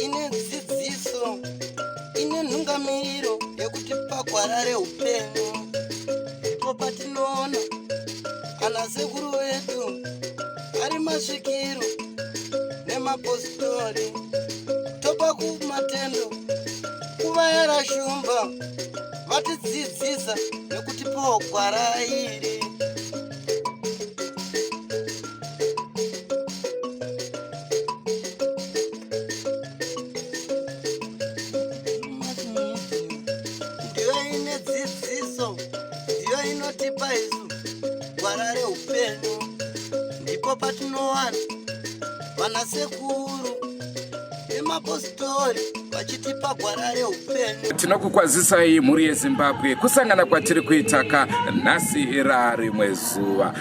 ine dzidziso ine nhungamiriro yekuti pagwarare upenyu ndipo patinoona ana sekuru vedu ari masvikiro nemapositori topa kumatendo kuvayara shumba vatidzidzisa nekutipawo gwara iri. Ndiyo ine dzidziso, ndiyo inotipa isu gwara reupenyu, ndipo patinowana vanasekuru nemapositori vachitipa gwara reupenyu. Tinokukwazisai mhuri yeZimbabwe kusangana kwatiri kuitaka nhasi rari mwezuva.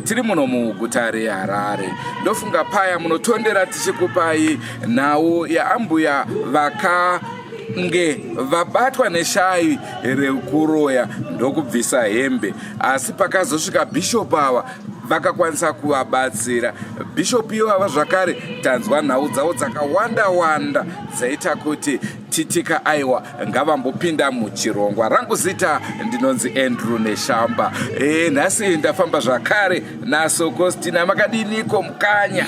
Tiri muno muguta reHarare. Ndofunga paya munotondera tichikupai nhau yaambuya vakange vabatwa neshai rekuroya ndokubvisa hembe, asi pakazosvika bhishopu ava vakakwanisa kuvabatsira. Bhishopu ivava zvakare tanzwa nhau dzavo dzakawanda dzaita kuti titika aiwa ngavambopinda muchirongwa. Rangu zita ndinonzi Andrew Neshamba. Nhasi ndafamba zvakare naSokostina. Makadiniko mukanya?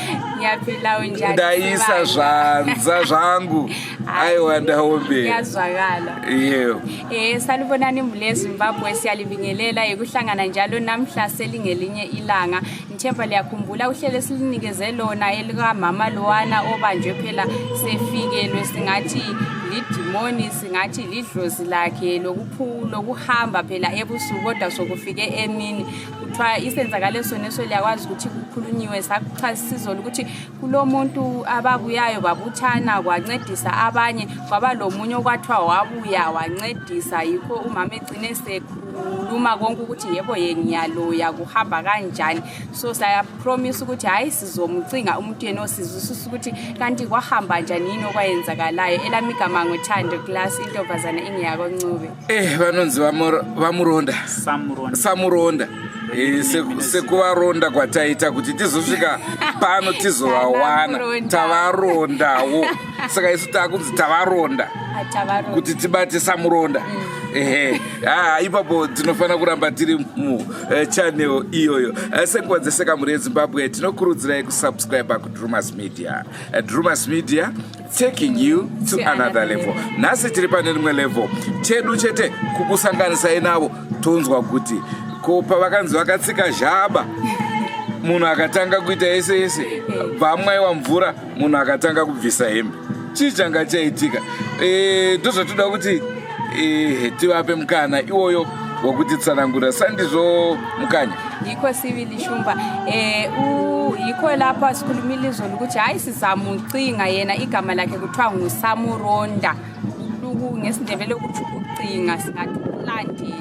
Ndaisa zvanza zvangu. Aiwa ndaombe. Yazwakala. Yebo. Sanibonani mule Zimbabwe, siyalibingelela ekuhlangana njalo namhla selingelinye ilanga. Nithemba liyakhumbula uhlelo silinikeze lona elika mama Loana obanjwe phela sefikelwe singathi lidimoni, singathi lidlozi lakhe lokuhamba phela ebusuku kodwa sokufike emini. Kuthiwa isenzakalo soneso liyakwazi ukuthi kukhulunyiwe sakuchasisizwa ukuthi kulomuntu ababuyayo babuthana kwancedisa abanye, kwaba lomunye okwathiwa wabuya wancedisa, yikho umama egcine sekhuluma konke ukuthi yebo ngiyaloya kuhamba kanjani. So saya promise ukuthi hayi sizomcinga umuntu yena osizwisisa ukuthi kanti kwahamba njani yini okwayenzakalayo. Elami igama ngoThando class intombazana ingiyako Ncube. Vanonzi vamuronda Samuronda. Sekuvaronda kwataita kuti tizosvika pano tizovawana tavarondawo, saka isu takunzi tavaronda kuti tibate Samuronda. Ipapo tinofanira kuramba tiri muchannel iyoyo. Senguva dzeseka mhuri yeZimbabwe tinokurudzirai kusubscribe kuDrewmas Media. Drewmas Media taking you to another level. Nhasi tiri pane rimwe level chedu chete kukusanganisai navo. Tonzwa kuti ko pavakanzi vakatsika zhaba munhu akatanga kuita ese vamwaiwa mvura munhu akatanga kubvisa hembe, chii changa chaitika? Ndozvatoda kuti tivape mukana iwoyo wokuti tsanangura. Sandizvo mukanya yikho sivili shumba yikho lapha sikhulumile izolo ukuthi hayi sizamucinga yena igama lakhe kuthiwa nguSamuronda. Ngesindebele ukuthi ucinga singathi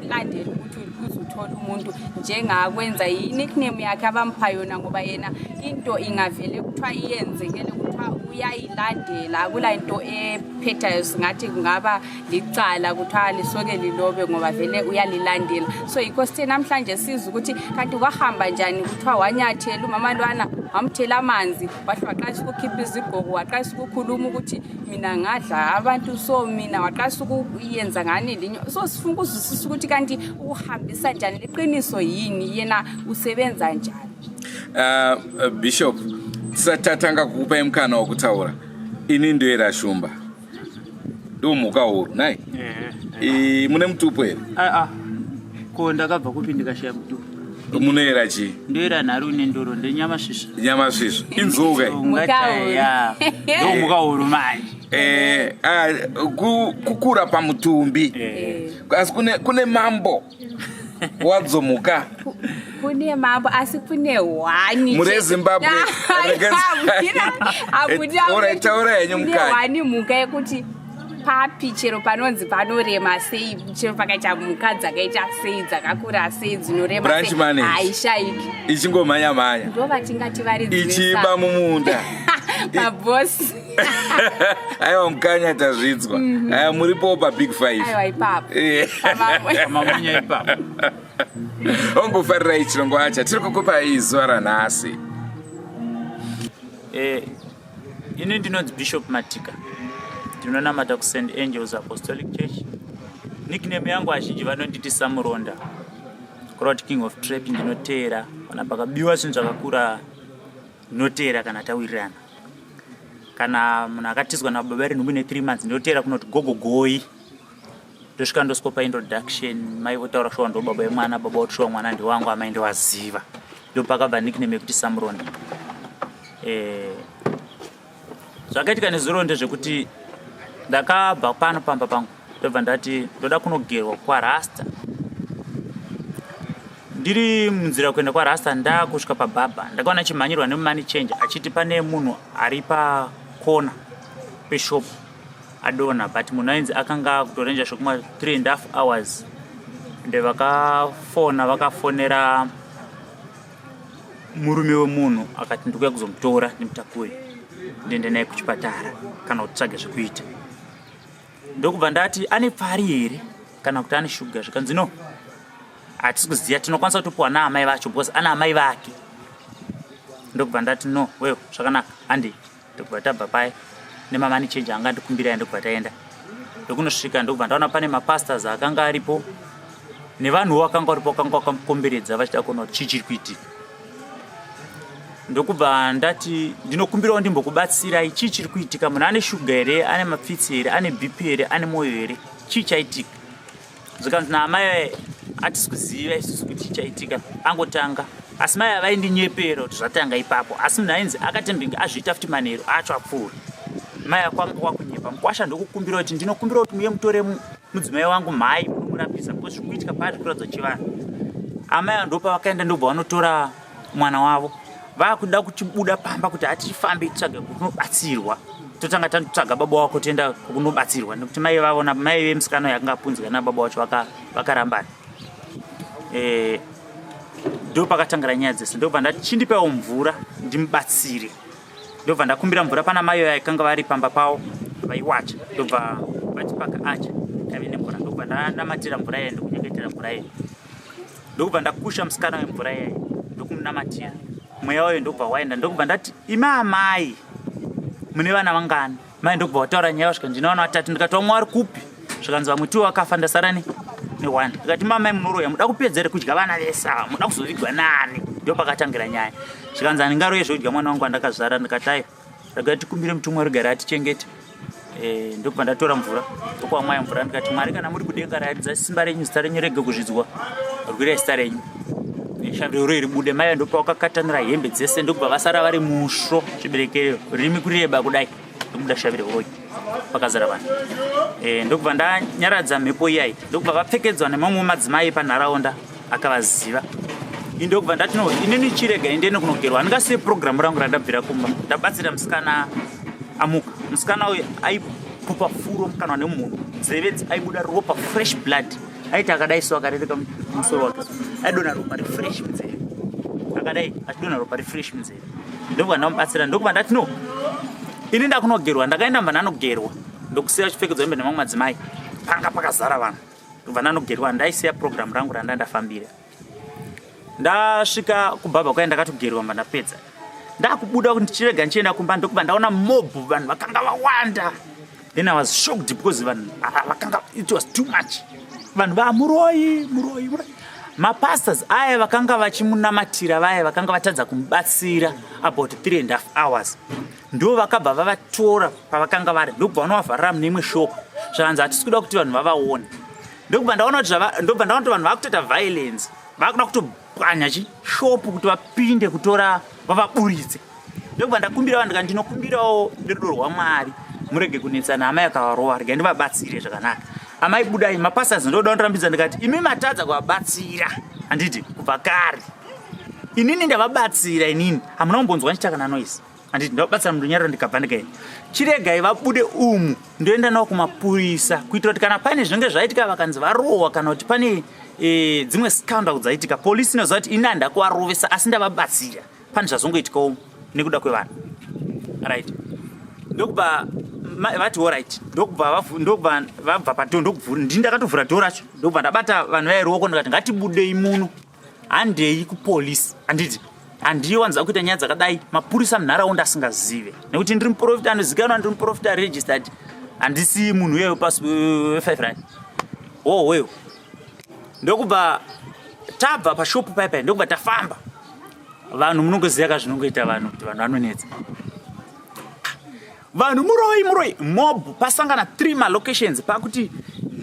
ulandela ukuthi uzuthola umuntu njengakwenza i-nickname yakhe abampha yona, ngoba yena into ingavele kuthiwa iyenzekele kuthiwa uyayilandela, akula into ephethayo singathi kungaba licala kuthiwa lisoke lilobe ngoba vele uyalilandela. So yikho sithe namhlanje sizwe ukuthi kanti kwahamba njani, kuthiwa wanyathela umama Loana wamthela amanzi waqalisa ukukhipha izigqoko, waqalisa ukukhuluma ukuthi mina ngadla abantu, so mina waqalisa ukuyenza ngani linyo. So sifuna ukuzwisisa ukuthi kanti uhambisa njani, liqiniso yini, yena usebenza njani. Bishop, tisatanga kukupa imkana wokutaura. Ini ndoera shumba ndomuka huru nai. Mune mutupo here? Ko ndakabva kupi ndikashaya mutupo. Munoera chii? Ndoera nharu nendoro ndenyamashizha. Nyamashizha inzouka ndomuka huru manje. Kukura pamutumbi. Asi kune mambo wadzomuka. Kune mambo asi kune wani. Mure Zimbabwe. Taura yenyu mukanya. Wani muka yekuti papi chero panonzi panorema sei, chero pakaita muka dzakaita sei dzakakura sei dzinorema sei haishaiki. Ichingomhanya ndova tingati varidzisa ichiba mumunda mabosi. Aiwa mukanya tazvidzwa. Muripo pa Big 5. Aiwa ipapo. Mamunya ipapo. Ombofarira chirongwa acha tiri kukupai zuva ranhasi. Ini ndinonzi Bishop Matika. Ndinonamata kuSt Angels Apostolic Church. Nickname yangu azhinji vanonditi Samuronda. Crowd King of Trap ndinoteera. Kana pakabiwa zvinhu zvakakura ndinoteera kana tawirirana. Kana munhu akatizwa nababa vari nhumbi ne3 months ndinoteera kunoti gogogoi. Ndosvika ndoscopa introduction, mai votaura shuwa ndo baba vemwana, baba votishuwa mwana ndiwangu, amai ndiwaziva. Ndopakabva nickname yekuti Samuronda. Zvakaitika nezuro ndezvekuti ndakabva pano pamba pangu ndobva ndati ndoda kunogerwa kwaRasta. Ndiri munzira kuenda kwaRasta ndakusvika pababa ndakaona chimhanyirwa nemumani change achiti pane munhu ari pakona peshop adona, but munhu ainzi akanga kutorenja zvokuma 3.5 hours. Ndevakafona vakafonera murume wemunhu akati ndikuya kuzomutora ndimutakure ndiende naye kuchipatara kana kutsvage zvekuita. Ndokubva ndati ane pfari here kana kuti ane shuga, zvikanzi no hatisi kuziva, tinokwanisa kutopiwa naamai vacho because ana amai vake. Ndokubva ndati no wewe zvakanaka handi. Ndokubva tabva paya nemamani change anga ndikumbira ndokubva taenda. Ndokunosvika ndokubva ndaona pane mapastors akanga aripo nevanhuwo vakanga varipo vakanga vakamukomberedza vachida kuona kuti chii chiri kuitika. Ndokubva ndati ndinokumbirawo ndimbokubatsirai chii chiri kuitika, munhu ane shuga here, ane mapfitsi here, ane BP here, ane mwoyo here, chii chaitika. Zvikanzi naamai hatisi kuziva isusu kuti chii chaitika, angotanga asi mai havaindinyepera kuti zvatanga ipapo, asi munhu ainzi akatembinga azviita futi manheru acho apfuura. Mai akwanga wakunyepa mukwasha. Ndokukumbira kuti ndinokumbira kuti muye mutore mudzimai wangu mhai munomurapisa because zviri kuitika pari kuratidza chivanhu. Amai ndopa vakaenda ndobva vanotora mwana wavo vakuda kuchibuda pamba kuti hatifambe titsvage kunobatsirwa, totanga tanotsvaga baba wako toenda kunobatsirwa nekuti mai vavona mai vemusikana yakanga apunzika nababa wacho vakarambana. Ndo pakatangira nyaya dzese. Ndobva ndati chindipewo mvura ndimubatsire. Ndobva ndakumbira mvura pana mai vaikanga vari pamba pavo vaiwacha. Ndobva vachipaka acha kave nemvura. Ndobva ndanamatira mvura yayi ndokunyengetera mvura yayi. Ndobva ndakusha musikana wemvura yayi ndokumunamatira. Mweya wayo ndobva waenda. Ndokubva ndati imi amai mune vana vangani? Mai ndokubva wataura nyaya vasvika ndinaona vatatu. Ndikati vamwe vari kupi? Zvikanzi vamwe tiwo vakafa ndasara ne1. Ndikati mamai munoroya muda kupedza here kudya vana vese ava, muda kuzovigwa nani? Ndopakatangira nyaya. Zvikanzi handingaroye zvodya mwana wangu andakazvara. Ndikati aiwa regai tikumbire mutumwa rigara atichengete. Ndokubva ndatora mvura ndokupa mwaya mvura. Ndikati Mwari kana muri kudenga raridza simba renyu, zita renyu rege kuzvidzwa, rwirai zita renyu, shaviro ribude. Mai ndopa vakakatanira hembe dzese. Ndokubva vasara vari musvo zviberekero rimi kureba kudai. Ndokuda shaviro royi pakazara vanhu. Ndokubva ndanyaradza mhepo iyayi. Ndokubva vapfekedzwa nemamwe madzimai panharaunda akavaziva. Ndokubva ndati no inini chirega ndiende kunogerwa. Handingasiye programu rangu randabvira kumba. Ndabatsira musikana amuka. Musikana uyu aipupa furo mukanwa nemunhu, nzeve aibuda ropa fresh blood. Aiti akadaiso akarereka musoro wake aidona ropa refresh munzeve, akadai achidona ropa refresh munzeve. Ndokubva ndamubatsira. Ndokubva ndati no ini ndakunogerwa. Ndakaenda mba ndanogerwa ndokusiya chipfekedzwa hembe nemamwe madzimai panga pakazara vanhu. Ndobva ndanogerwa ndaisiya programu rangu randandafambira. Ndasvika kubaba kwai ndakatogerwa mba ndapedza. Ndakubuda kuti ndichirega ndichienda kumba. Ndokubva ndaona mob vanhu vakanga vawanda. Then I was shocked because vanhu vakanga it was too much. Vanhu Muroi. Mapastors aya vakanga vachimunamatira vaya vakanga vatadza kumubatsira about 3.5 hours. Ndo vakabva vavatora pavakanga vari. Ndokubva vanovavharira muneimwe shop. Zvakanzi hatisi kuda kuti vanhu vavaone. Ndokubva ndaona kuti vanhu vakutoita violence. Vakuda kutopwanya chishopu kuti vapinde kutora vavaburitse. Ndokubva ndakumbira vanhu ndikati ndinokumbirawo nerudo rwaMwari murege kunetsana. Amai akavarova regai ndivabatsire zvakanaka. Amai budai. Mapastors ndoda kundorambidza ndikati imi matadza kuvabatsira. Handiti kubva kare inini ndavabatsira. Inini hamuna kumbonzwa ndichakana noise. Handiti ndavabatsira mundonyararo ndikabva ndikaenda. Chiregai vabude umu ndoenda navo kumapurisa kuitira kuti kana pane zvinenge zvaitika vakanzi varohwa kana kuti pane dzimwe scandal dzaitika, polisi inoziva kuti ini handakuvarovesa asi ndavabatsira pane zvazongoitikawo nekuda kwevanhu. Right. Ndokubva vati alright ndokubva vabva padhoo ndokuvhura ndini ndakatovhura dhoo racho ndokubva ndabata vanhu vairuoko ndikati ngatibudei muno handei kupolisi handiti handiwanza kuita nyaya dzakadai mapurisa munharaunda asingazive nekuti ndiri muprofita anozikanwa ndiri muprofita registered handisi munhu uyeyo pasi we5 rand weyo ndokubva tabva pashopu paipai ndokubva tafamba vanhu munongoziva kazvinongoita vanhu kuti vanhu vanonetsa vanhu muroi mob pasangana 3 malocations pakuti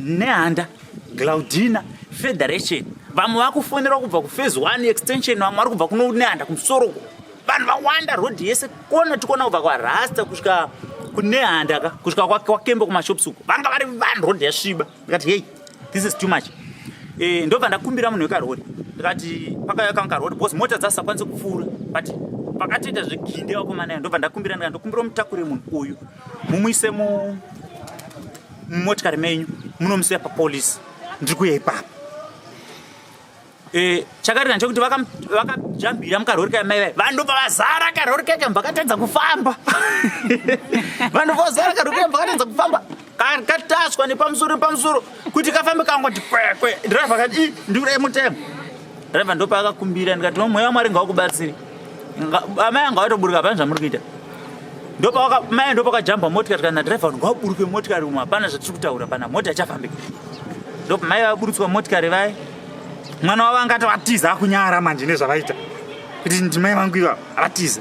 nehanda glaudina federation vamwe vakufonera kubva kuphase 1 extension vamwe vari kubva kuno nehanda kumusoro vanhu vawanda rodhi yese kona tikona kubva kwarasta kusvika kunehanda kusvika kwakembe kumashops uko vanga vari vanhu rodhi yasviba ndikati hey this is too much ndobva ndakumbira munhu wekarori ndikati pakayakanga rori because mota dzasakwanise kupfuura but pakatoita zveginde vakomana ndobva ndakumbira ndokumbira mutakure munhu uyu mumuise mumotikari menyu munomusiya papolisi ndiri kuya ipapo chakarira nchekuti vakajambira mukarori kaimai vai vanhu ndobva vazara karori kake mbakatadza kufamba vanhu vazara karori kake mbakatadza kufamba kataswa nepamusoro kuti kafambe kangoti kwekwe dhiraivha kati ndiurai mutemo dhiraivha ndopa akakumbira ndikati mweya wamwari ngawakubatsiri amai anga watoburuka pani zvamuri kuita mai ndopakajamba motikari kana dhiraivha ngawaburuke motikari umwe hapana zvatiri kutaura pana mota ichafambika ndopa mai vaburutswa motikari vai mwana wavo angati vatiza akunyara manje nezvavaita kuti ndimai vangu ivavo avatiza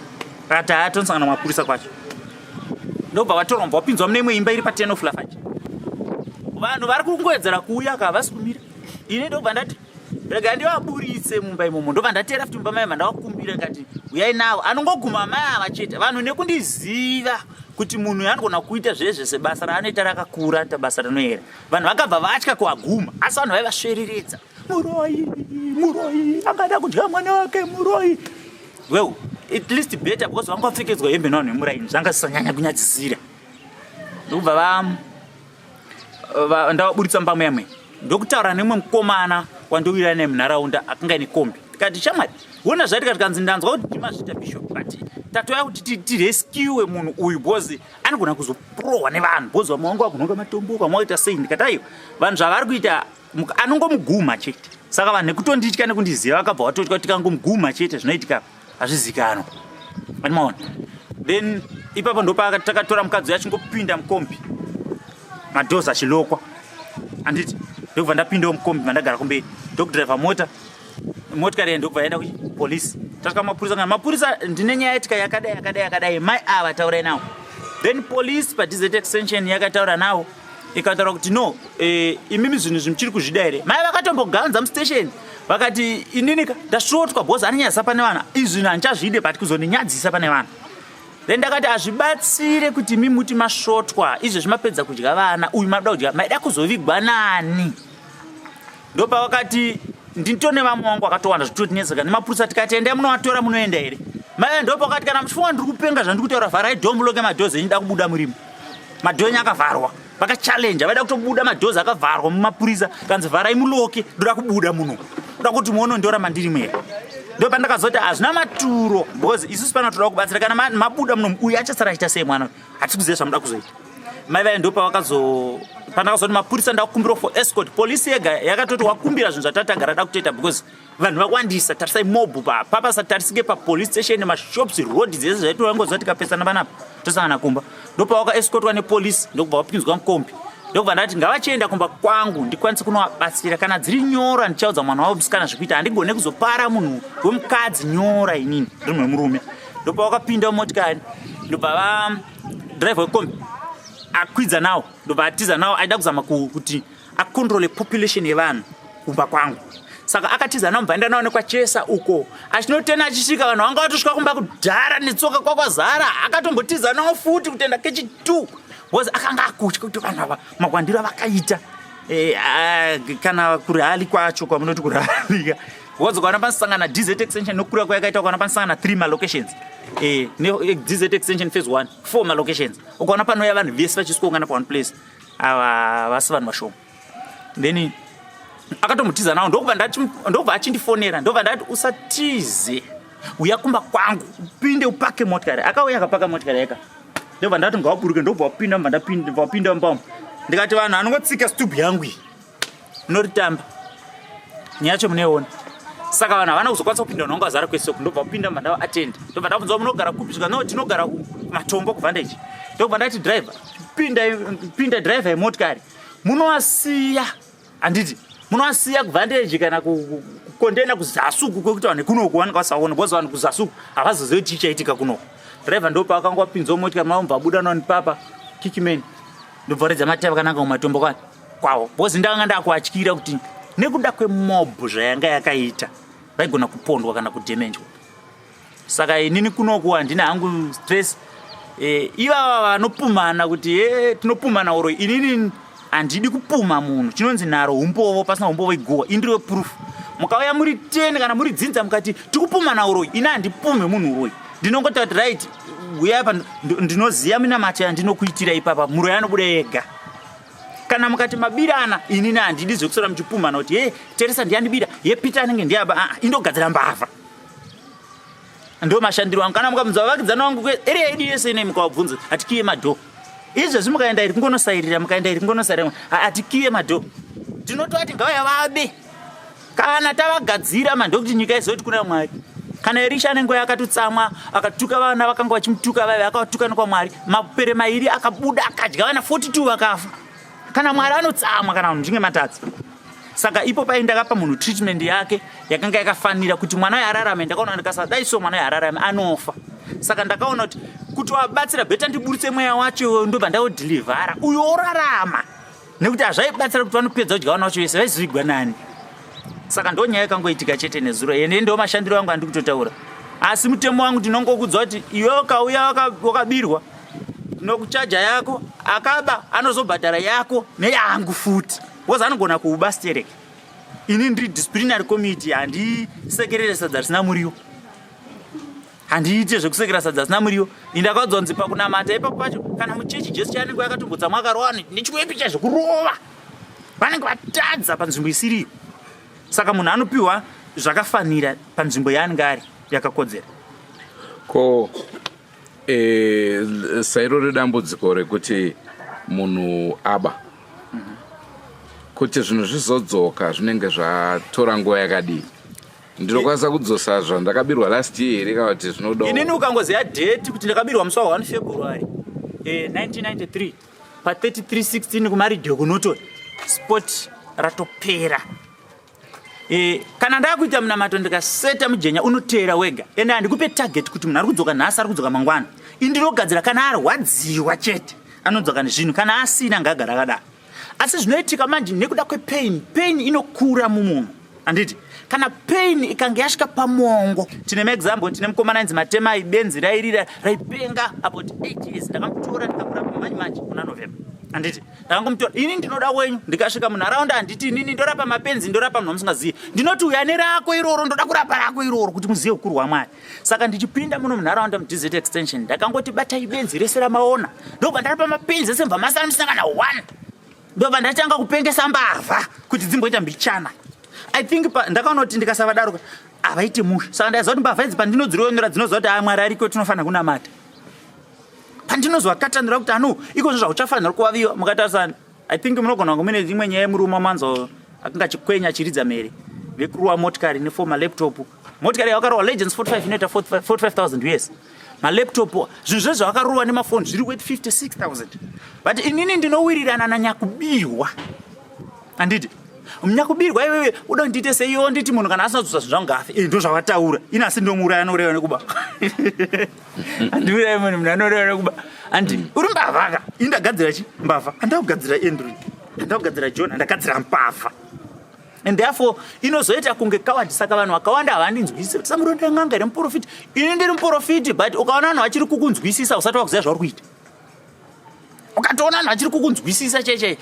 akati atonsangana mapurisa kwacho ndobva vatorwa mbva wapinzwa mune imwe imba iri pa10 of lafaji vanhu vari kungoedzera kuuya kavasi kumira ine ndobva ndati rega ndivaburitse mumba imomo ndobva ndatera futi mumba mai mandavakumbira ngati uyai navo anongoguma mai ava chete vanhu nekundiziva kuti munhu anogona kuita zvezvese basa raanoita rakakura tabasa rinoyera vanhu vakabva vatya kuaguma asi vanhu vaivasvereredza muroi angada kudya mwana wake muroi well at least better because vangapfekedzwa hembe navanhu vemuraini zvanga zvisanyanya kunyadzisira ndokubva ndavaburitsa mbamwe yamwe ndokutaura nemwe mukomana wandowira naye munharaunda akanga ine kombi tikati shamwari wona zvaitika tikanzi ndanzwa kuti ndimazvita bishop but tatoya kuti tirescue munhu uyu bhozi anogona kuzoprohwa nevanhu bhozi vamwe vangu vagononga matombo vamwe vaita sei ndikati aiwa vanhu zvavari kuita anongomuguma chete saka vanhu nekutonditya nekundiziva vakabva vatotya kuti tikangomuguma chete zvinoitika hazvizikanwa manimaona then ipapo ndopatakatora mukadzi achingopinda mukombi madhozi achilokwa handiti ndokubva ndapindawo mukombi mandagara kumberi ndokudhiraivha motikari ndokubva yaenda kupolisi tasvika mapurisa kana mapurisa ndine nyaya yetika yakadai mai ava taurai navo then polisi padz extension yakataura navo ikataura kuti no imimi zvinhu zvimuchiri kuzvida here mai vakatomboganza mustation vakati ininika ndasvotwa bhozi anonyadzisa pane vanhu izvi zvinhu handichazvide but kuzondinyadzisa pane vanhu then ndakati hazvibatsire kuti mimuti masvotwa izvo zvimapedza kudya vana uyu mabuda kudya maida kuzovigwa nani ndopa vakati nditone vamwe vangu vakatowanda zvitotinetseka nemapurisa tikati endai munovatora munoenda here mai ndopa vakati kana muchifunga ndiri kupenga zvandiri kutaura vharai dhoo muloke madhozi enyu da kubuda murimo madhoo enyu akavharwa vakachallenja vaida kutobuda madhozi akavharwa mumapurisa kanzi vharai muloke ndoda kubuda muno kuda kuti muonondora mandiri mwere ndopa ndakazoti hazvina maturo because isusu pano toda kubatsira kana mabuda muno uyu achasara aita sei mwana hatisi kuziva zvamuda kuzoita mai vai ndopa pandakazoti mapurisa ndakukumbira for escort polisi yega yakatoti wakumbira zvinhu zvatatagara da kutoita because vanhu vakwandisa tarisai mob papasa tarisike papolice station mashops road dzese zvaitowangoziva tikapesana panapa tosangana kumba ndopa wakaescortwa nepolisi ndokubva wapinzwa mukombi ndokubva ndati ngavachienda kumba kwangu ndikwanise kunovabatsira kana dziri nyora ndichaudza mwana wavo musikana zvekuita handigone kuzopara munhu wemukadzi nyora inini ndiri mwemurume ndopa wakapinda mumotikari ndobva driver wekombi akwidza nawo ndobva atiza nawo aida kuzama kuti acontrole population yevanhu kumba kwangu saka akatiza nawo mbaenda nawo nekwachesa uko achinotena achisvika vanhu vanga vatosvika kumba kudhara netsoka kwakwazara akatombotiza nawo futi kutenda kechi2 because akanga akutya kuti vanhu ava makwandiro avakaita kana kurihali kwacho kwamunoti kurihalika because ukaona panosangana dz extension nokura kwayakaita ukaona panosangana 3 malocations dz extension phase 1 4 malocations ukaona panouya vanhu vese vachisongana pa one place ava vasi vanhu vashoma then akatombotiza nawo ndobva achindifonera ndobva ndati usatize uya kumba kwangu upinde upake motikari akauya akapaka motikari yaka ndobva ndati ngawaburuke ndobva wapinda mupambo ndikati vanhu anongotsika stubhu yangu iyi inoritamba nyacho muneona saka vanhu havana kuzokwanisa kupinda unonga wazara kwesoku ndobva kupinda mbandava atenda ndobva ndabvunza munogara kupi zvika no tinogara matombo kuvhandeji ndobva ndati driver pinda driver yemotikari munovasiya handiti munovasiya kuvhandeji kana kukondena kuzasuku kwekuti vanhu kunoku vanenge vasaona bcause vanhu kuzasuku havazozivi kuti chichaitika kunoku driver ndopa akanga wapinzawo motikari mavomba abuda nani papa kikimeni ndobva redza mataiva kananga kumatombo kwawo bcause ndanga ndakuatyira kuti nekuda kwemobhu zvayanga yakaita vaigona kupondwa kana kudhemenjwa saka inini kunoku handina hangu stress ivava vanopumana kuti tinopumana oro inini handidi kupuma munhu chinonzi naro umbovo pasina umbovo iguwa indiriwe proof mukauya muri 10 kana muri dzinza mukati tikupumana uroi ina handipume munhu uroi ndinongoti kuti right uyapa ndinoziya minamato yandinokuitira ipapa muroi anobuda yega kana mukati mabirana inini handidi zvekusora muchipumana kuti teresa ndiyandibira Peter anenge ndiyaba indogadzira mbavha ndo mashandiro wangu kana mukabvunza vavakidzana wangu edi yese ine mukavabvunza atikiye madho izvezvi mukaenda iri kungonosairira atikiye madho ndinototi ngavaya vabe kana tavagadzira mandokuti nyika izoti kuna Mwari kana Elisha anenge akatotsamwa akatuka vana vakanga vachimutuka vave akatukana kwaMwari mapere mairi akabuda akadya vana 42 vakafa kana Mwari anotsamwa kana munhu ndinge matadza saka ipo paindakapa munhu treatment yake yakanga yakafanira kuti mwana yararame ndakaona ndikasadai so mwana yararame anofa saka ndakaona kuti wabatsira beta ndiburitse mweya wacho ndobva ndaodhilivhara uyo orarama nekuti hazvaibatsira kuti vanopedza kudya vana vacho vese vaizivigwa nani saka ndo nyaya yakangoitika chete nezuro ende ndo mashandiro angu andikutotaura asi mutemo wangu ndinongokudzwa kuti iwe ukauya wakabirwa nokuchaja yako akaba anozobhadhara yako neyangu futi bcause anogona kuubastereka ini ndiri disciplinary committee handisekerere sadza risina muriwo handiite zvekusekera sadza risina muriwo indakadzonzi pakunamata ipapo pacho kana muchechi jesu chanenge yakatombodza mwakarowa nechiwepicha zvekurova vanenge vatadza panzvimbo isiriyo saka munhu anopiwa zvakafanira panzvimbo yaanenge ari yakakodzera ko sairo redambudziko rekuti munhu aba kuti zvinhu zvizodzoka zvinenge zvatora nguva yakadii ndinokwanisa kudzosa zvandakabirwa last year here kana kuti zvinoda inini ukangoziya date kuti ndakabirwa musi wa 1 February 1993 pa 3316 kumaridhio kunotori sport ratopera kana ndakuita munamato ndikaseta mujenya unoteera wega ende handikupe target kuti munhu ari kudzoka nhasi ari kudzoka mangwana indinogadzira kana arwadziwa chete anodzoka nezvinhu kana asina ngagara akadaro asi zvinoitika manje nekuda kwepain inokura mumunhu handiti kana pain ikanga yasvika pamongo tine maexample tine mukomana ainzi Matema benzi rairira raipenga about 8 years ndakamutora ndikamurapa manje kuna November handiti ndakangomutora ini ndinoda wenyu ndikasvika munharaunda handiti inini ndorapa mapenzi ndorapa munhu wamusingazivi ndinoti uya nerako iroro ndoda kurapa rako iroro kuti muzive ukuru hwaMwari saka ndichipinda muno munharaunda muDZ extension ndakangoti batai benzi rese ramaona ndobva ndarapa mapenzi ese mbva masana musangana 1 ndobva ndatanga kupengesa mbavha kuti dzimboita mbichana I think ndakaona kuti ndikasavadaruka avaiti musha saka ndaziva kuti mbavha idzi pandinodzirionera dzinozva kuti Mwari ariko tinofanira kunamata pandinozwa katanira kuti iko zvauchafanira kuvaviwa mukatarisana I think munogona kunge mune imwe nyaya yemurume manzo akanga chikwenya chiridza mere vekuruwa motikari neforma laptop motikari yakarowa Legends 45 inoita 45,000 US malaptop zvinhu zvezvo akarowa nemafoni zviri worth 56,000 but inini ndinowirirana nanyakubirwa handiti munyakubirwa iwewe uda kundiite seiwo nditi munhu kana asina kudzosa zvinhu ngafe ndo zvavataura ina asi ndomuuraya anoreva nekuba handiurayi munhu anoreva nekuba handi uri mbavha indagadzira chi mbavha andakugadzira Android andakugadzira John ndakagadzira mbavha and therefore inozoita kunge kawadi saka vanhu vakawanda havandinzwisisi samuronda nganga iri muprofiti ini ndiri muprofiti but ukaona vanhu vachiri kukunzwisisa usati wakuziva zvauri kuita ukatoona vanhu vachiri kukunzwisisa cheche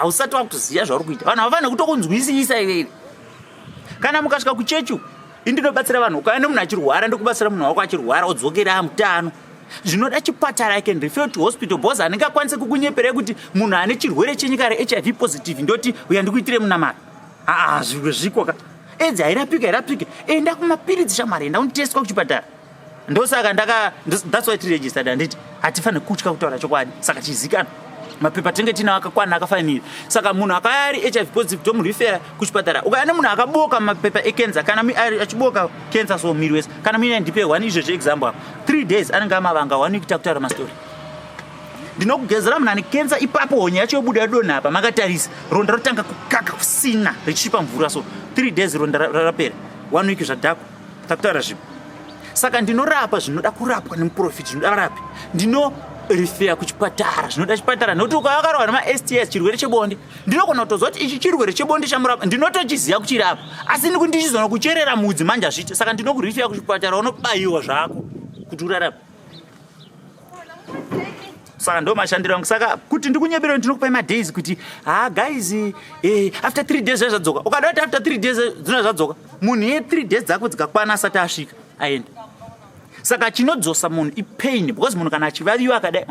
usati wakutoziva zvauri kuita vanhu havafanira kutokunzwisisa iveri kana mukasvika kuchechu indinobatsira vanhu ukauya nemunhu achirwara ndikubatsira munhu wako achirwara odzokera mutano zvinoda chipatara I can refer to hospital bcause hanenge akwanise kukunyeperei kuti munhu ane chirwere chenyika reHIV positive ndoti uya ndikuitire munamata zvimwe zvikwa ka edzi hairapike enda kumapiritsi shamari enda unoteswa kuchipatara ndosaka that's why tiregistered anditi hatifane kutya kutaura chokwadi saka chizikana mapepa tenge tina akakwana akafanira saka munhu akari HIV positive tomurifera kuchipatara ukaenda munhu akaboka mapepa ekenza kana achiboka cancer so miri wese kana mine ndipe one izvo example 3 days anenge amavanga 1 week takutaura mastori ndinokugezera munhu ane cancer ipapo honya yacho yobuda donha apa makatarisa ronda rotanga kukaka kusina richipa mvura so 3 days ronda rapera 1 week zvadhako takutaura zvipo saka ndinorapa zvinoda kurapwa nemuprofiti zvinoda varapi rifea kuchipatara zvinoda chipatara nokuti ukawakarwa nema-STS chirwere chebonde ndinogona kutozwa kuti ichi chirwere chebonde chamurapa ndinotochiziva kuchirapa asi ndichizona kucherera mudzi manje hazviite saka ndinokurifea kuchipatara unobayiwa zvako kuti urarape saka ndo mashandiro angu saka kuti ndikunyebera ndinokupai madays kuti guys after 3 days zvadzoka ukada kuti after 3 days dzina zvadzoka munhu ye 3 days dzako dzikakwana asati asvika aenda saka chinodzosa munhu ipain because munhu kana achivaviwa akadai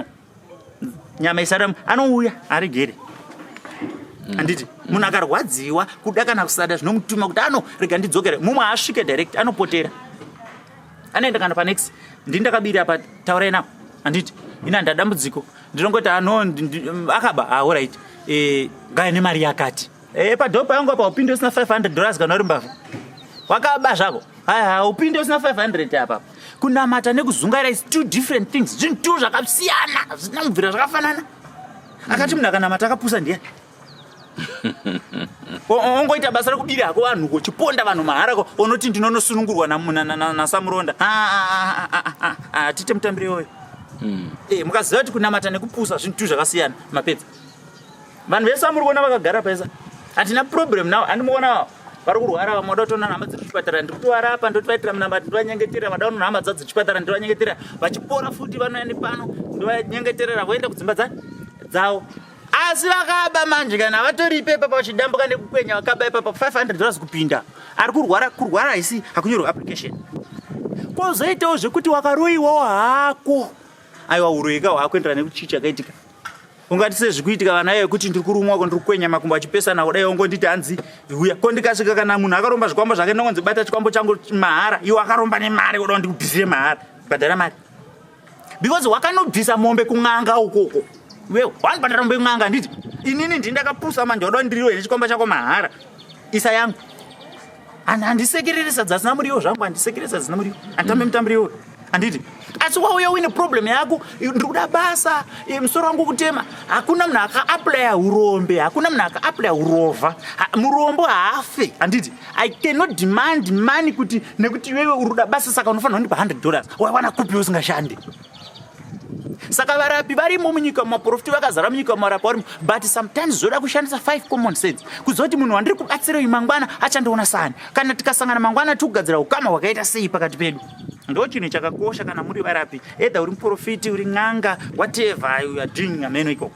nyama isara anouya arigere anditi munhu akarwadziwa kuda kana kusada zvinomutuma kuti rega ndidzokere mumwe asvike direct anopotera anoenda kana panext ndindakabira apa taurai navo anditi ina ndadambudziko ndinongoti akaba alright ngaine mari yakati padhopa yangu apa upinde usina $500 kana uri Mbavha wakaba zvako upinde usina 500 apa kunamata nekuzungaira is 2 different things zvinhu 2 zvakasiyana zvina mubvira zvakafanana akati munhu akanamata akapusa ndiye ongoita basa rekubiri hako vanhuko chiponda vanhu maharako unoti ndinonosunungurwa nasamuronda tite mutambire oyo mukaziva kuti kunamata nekupusa zvinhu 2 zvakasiyana mapedza vanhu vese vamuri kuona vakagara paisa hatina problem navo andimuona vari kurwara vamwe vada kutoona hama dziri kuchipatara ndiri kutovarapa ndotivaitira munamba ndovanyengeterera vada kuona hama dzavo dzichipatara ndovanyengeterera vachipora futi vanoenda pano ndovanyengeterera voenda kudzimba dzavo asi vakaba manje kana vatoripe ipapa vachidambuka nekukwenya vakaba ipapa $500 kupinda ari kurwara haisi hakunyorwa application kwozoitawo zvekuti wakaroyiwawo hako aiwa uroyika hwakuenderana nekuti chakaitika ungati sezvikuitika vana yekuti ndiri kurumwa ko ndiri kukwenya makumbo achipesana kudai ongonditi hanzi uya ko ndikasvika kana munhu akaromba zvikwambo zvake ndinonzi bata chikwambo changu mahara iwe akaromba nemari kuda ndikubvisire mahara bhadhara mari because wakanobvisa mombe kun'anga ukoko wewe wanibhadhara mombe kun'anga nditi inini ndindakapusa manje wada ndiriwe nechikwambo chako mahara isa yangu handisekereresa dzasina muriwo zvangu handisekereresa dzasina muriwo handitambe mutambiriwo anditi asi wauya uine problem yako ndiri kuda basa musoro wangu kutema hakuna munhu akaaplya urombe hakuna munhu akaaplya urova murombo haafe anditi I cannot demand money kuti nekuti iwewe uri kuda basa saka unofanira kundipa $100 wawana kupi usingashandi saka varapi varimo munyika mumaprofiti vakazara munyika mumarapa varimo but sometimes zvoda kushandisa 5 common sense kuziva kuti munhu wandiri kubatsirei mangwana achandiona sani kana tikasangana mangwana tikugadzira ukama hwakaita sei pakati pedu ndo chinhu chakakosha kana muri varapi edha uri muprofiti uri n'anga whatever you are doing ameno ikoko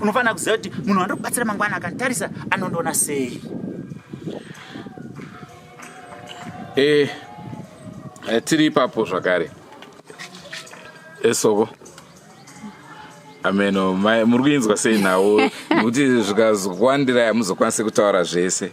unofanira kuziva kuti munhu wandiri kubatsira mangwana akantarisa anondoona sei tiri ipapo zvakare esoko ameno muri kuinzwa sei nawo nekuti zvikazowandira hamuzokwanisi kutaura zvese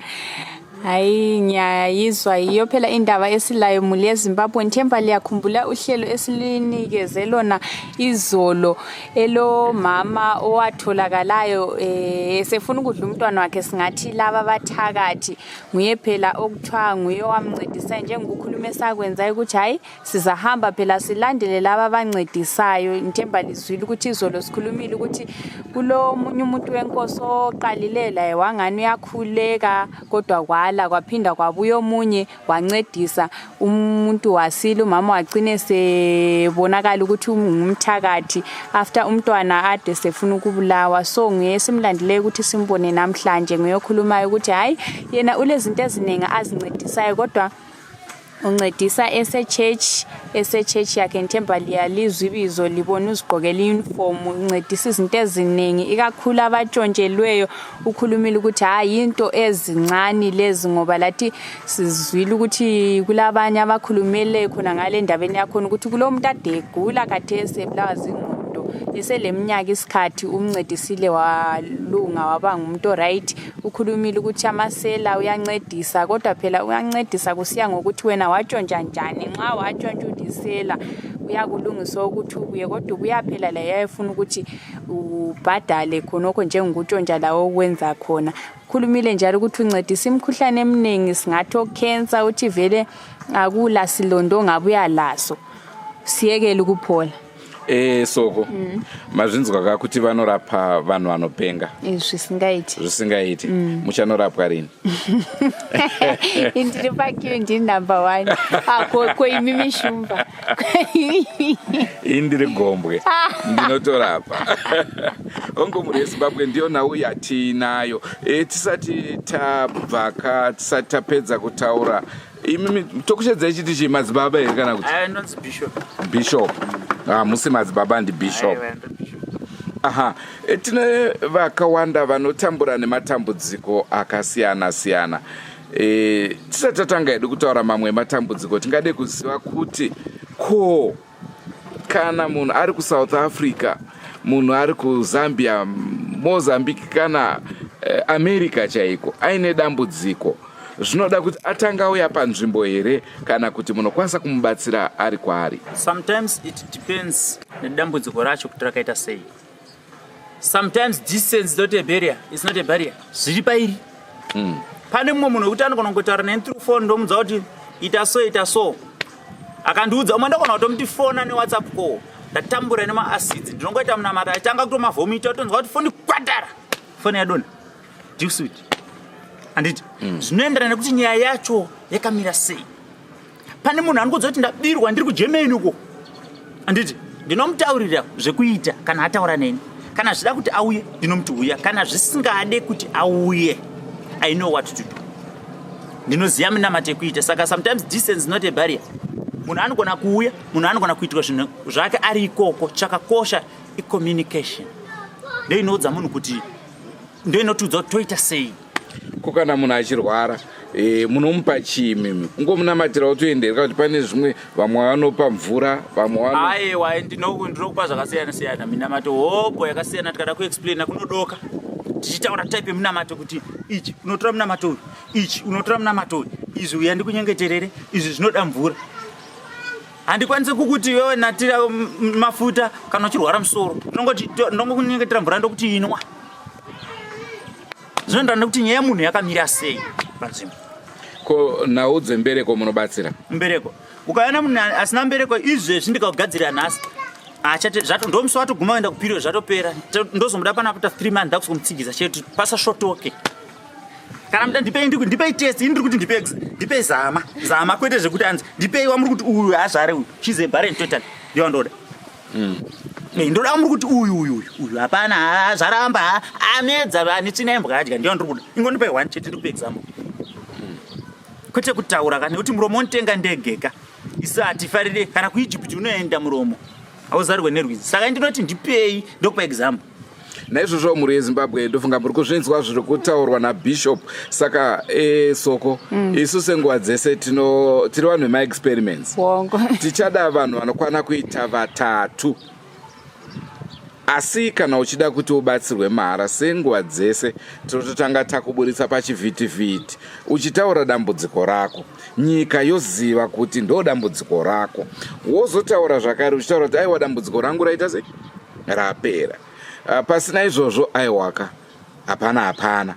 hayi ngiyayizwa iyo phela indaba esilayo muli yeZimbabwe nthemba liyakhumbula uhlelo esilinikeze lona izolo elo mama owatholakalayo esefuna ukudla umntwana wakhe singathi laba bathakathi nguye phela okuthiwa nguye owamncedisa njengokukhuluma esakwenzayo ukuthi hayi sizahamba phela silandele laba abancedisayo nthemba lizwile ukuthi izolo sikhulumile ukuthi kulo munye umuntu wenkosi oqalile la wangani uyakhuleka kodwa kwaphinda kwabuya omunye wancedisa umuntu wasile umama wagcine sebonakala ukuthi ungumthakathi after umntwana ade sefuna ukubulawa so nguye simlandileyo ukuthi simbone namhlanje ngoyokhulumayo ukuthi hayi yena ulezinto eziningi azincedisayo kodwa uncedisa ese-church yakhe nthemba liyalizwa ibizo libona uzigqokela i-uniform uncedisa izinto eziningi ikakhulu abatshontshelweyo ukhulumile ukuthi hayi into ezincane lezi ngoba lathi sizwile ukuthi kulabanye abakhulumele khona ngale ndabeni yakhona ukuthi kulo muntu ade egula kade esebulawa zingqondo eseleminyaka isikhathi umncedisile walunga waba ngumuntu right. Ukhulumile ukuthi amasela uyancedisa, kodwa phela uyancedisa kusiya ngokuthi wena watshontsha njani. Nxa watshontsha udisela uyakulungisa ukuthi ubuye, kodwa ubuyaphela la yayefuna ukuthi ubhadale khonokho njengokutshontsha lawo okwenza khona. Ukhulumile njalo ukuthi uncedisa imikhuhlane eminingi, singathi cancer, uthi vele akula silondo ngabuya laso siyekele ukuphola. Soko mazvinzwa kakuti vanorapa vanhu vanopenga zvisingaiti muchanorapwa rini? Ndiri pakiyo ndiri number 1 koimi mishumba indiri gombwe ndinotorapa. Ongo muri yeZimbabwe ndiyo nhau yatinayo. Tisati tabvaka, tisati tapedza kutaura, imi tokushedzai chiti chii, madzibaba here kana kuti? Ndonzi Bishop. Musi madzibaba ndi Bishop. Aha, tine vakawanda vanotambura nematambudziko akasiyana siyana. Tisati tatanga hedu kutaura mamwe matambudziko, tingade kuziva kuti ko kana munhu ari kuSouth Africa, munhu ari kuZambia, Mozambique kana America chaiko aine dambudziko, zvinoda kuti atanga auya panzvimbo here kana kuti munokwanisa kumubatsira ari kwaari? Sometimes it depends nedambudziko racho kuti rakaita sei. Sometimes distance is not a barrier. It's not a barrier. Zviri pairi. Pane mumwe munhu wekuti anogona kutaura neni through phone ndomudza kuti ita so. Akandiudza umwe ndakona kutomuti fona neWhatsApp call. Ndatambura nema-acids. Ndinongoita munamata achitanga kutomavomita otonzwa kuti foni kwatara. Foni yadona. Jusuit. Anditi. Zvinoenderana nekuti nyaya yacho yakamira sei. Pane munhu anokuudza kuti ndabirwa ndiri kuGermany uko. Anditi. Ndinomutaurira zvekuita kana ataura neni. Kana zvida kuti auye ndinomuti uya, kana zvisingade kuti auye, I know what to do. Ndinoziya munamata ekuita. Saka sometimes distance is not a barrier. Munhu anogona kuuya, munhu anogona kuitwa zvinhu zvake ari ikoko. Chakakosha communication. Ndio inoudza munhu kuti ndio inotudza kuti toita sei. Kana munhu achirwara, munomupa chimi, ungomunamatira utoenderera kuti pane zvimwe vamwe vanopa mvura, vamwe vano aiwa ndinokupa zvakasiyana siyana. Minamato hopo yakasiyana, tikada kuexplaina kunodoka. Tichitaura type yemunamato kuti ichi unotora munamato uyu, ichi unotora munamato uyu, izvi uya ndikunyengeterere, izvi zvinoda mvura. Handikwanisi kukuti wewe natira mafuta kana uchirwara musoro. Ndongokunyengetera mvura ndokuti inwa. Zvinoenderana nekuti nyaya yemunhu yakamira sei panzvimbo. Ko nhau dzembereko munobatsira? Mbereko. Ukaona munhu asina mbereko izvezvi ndikagadzira nhasi. Achati zvato ndomusi watoguma kuenda kupiriyo zvatopera. Ndozomuda pana after 3 months ndakusomutsigisa chete pasashotoke. Kana muda ndipei test ndiri kuti ndipei zama kwete zvekuti anzi ndipei wamuri kuti uyu hazvare uyu chize barren total ndiyo ndoda. Ndoda muri kuti uyu hapana hazvaramba amedza anitsina embwa adya ndiyo ndiri kuda. Ingondipei 1 chete ndikupe example. Kwete kutaura kana kuti muromo unotenga ndegeka. Isati farire kana kuEgypt unoenda muromo. Auzarwe nerwizi. Saka ndinoti ndipei ndokupa example. Naizvozvo muri yeZimbabwe ndofunga muri kuzvinzwa zviri kutaurwa naBishop. Saka Soko, isu senguva dzese tiri vanhu vemaexperiments. Tichada vanhu vanokwana kuita 3. Asi kana uchida kuti ubatsirwe mahara senguva dzese tinototanga takuburitsa pachivhitivhiti uchitaura dambudziko rako, nyika yoziva kuti ndo dambudziko rako. Wozotaura zvakare uchitaura kuti aiwa dambudziko rangu raita sei rapera. Pasina izvozvo aiwaka hapana.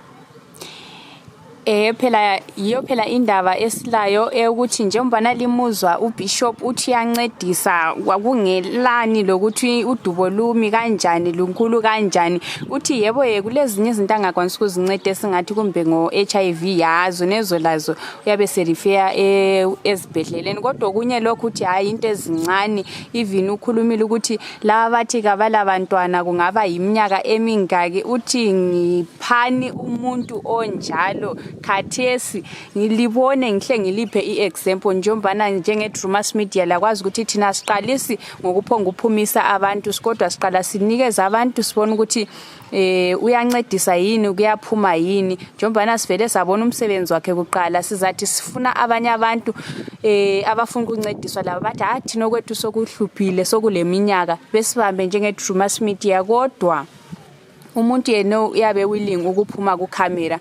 Phela indaba esilayo ukuthi njengoba nalimuzwa uBishop uthi yancedisa kwakungelani lokuthi udubo lumi kanjani lunkulu kanjani. Uthi yebo kulezinye izinto angakwanisa ukuzinceda esingathi kumbe ngo-HIV yazo nezo lazo uyabe serifeya ezibhedleleni, kodwa kunye lokhu uthi hayi into ezincane. Even ukhulumile ukuthi laba bathi kabala bantwana kungaba yiminyaka emingaki, uthi ngiphani umuntu onjalo khathesi ngilibone ngihle ngiliphe i-example njengombana njenge-Drewmas Media lakwazi ukuthi thina siqalisi ngokuphonga uphumisa abantu kodwa siqala sinikeza abantu sibona ukuthi uyancedisa yini kuyaphuma yini njengombana sivele sabona umsebenzi wakhe kuqala sizathi sifuna abanye abantu abafuna ukuncediswa laba bathi thina kwethu sokuhluphile sokuleminyaka besibambe njenge-Drewmas Media kodwa umuntu yena uyabe willing ukuphuma ku camera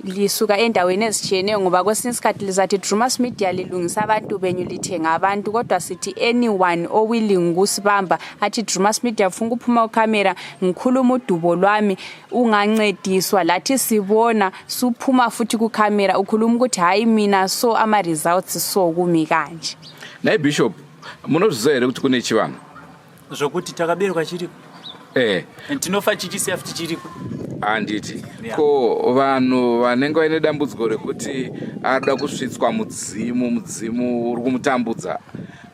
lisuka endaweni ezitshiyeneyo ngoba kwesinye isikhathi lizathi Drewmas Media lilungisa abantu benyu lithenga abantu kodwa sithi anyone willing ukusibamba athi Drewmas Media ufuna ukuphuma ku camera ngikhuluma udubo lwami ungancediswa lathi sibona suphuma futhi ku camera ukhuluma ukuthi hayi mina so ama results so kumi kanje. Na Bishop munozizele ukuthi kune chivanga zokuti takaberwa chiriko ndinofa chichisi afuti chiriko anditi ko vanhu vanenge vaine dambudziko rekuti arida kusvitswa mudzimu uri kumutambudza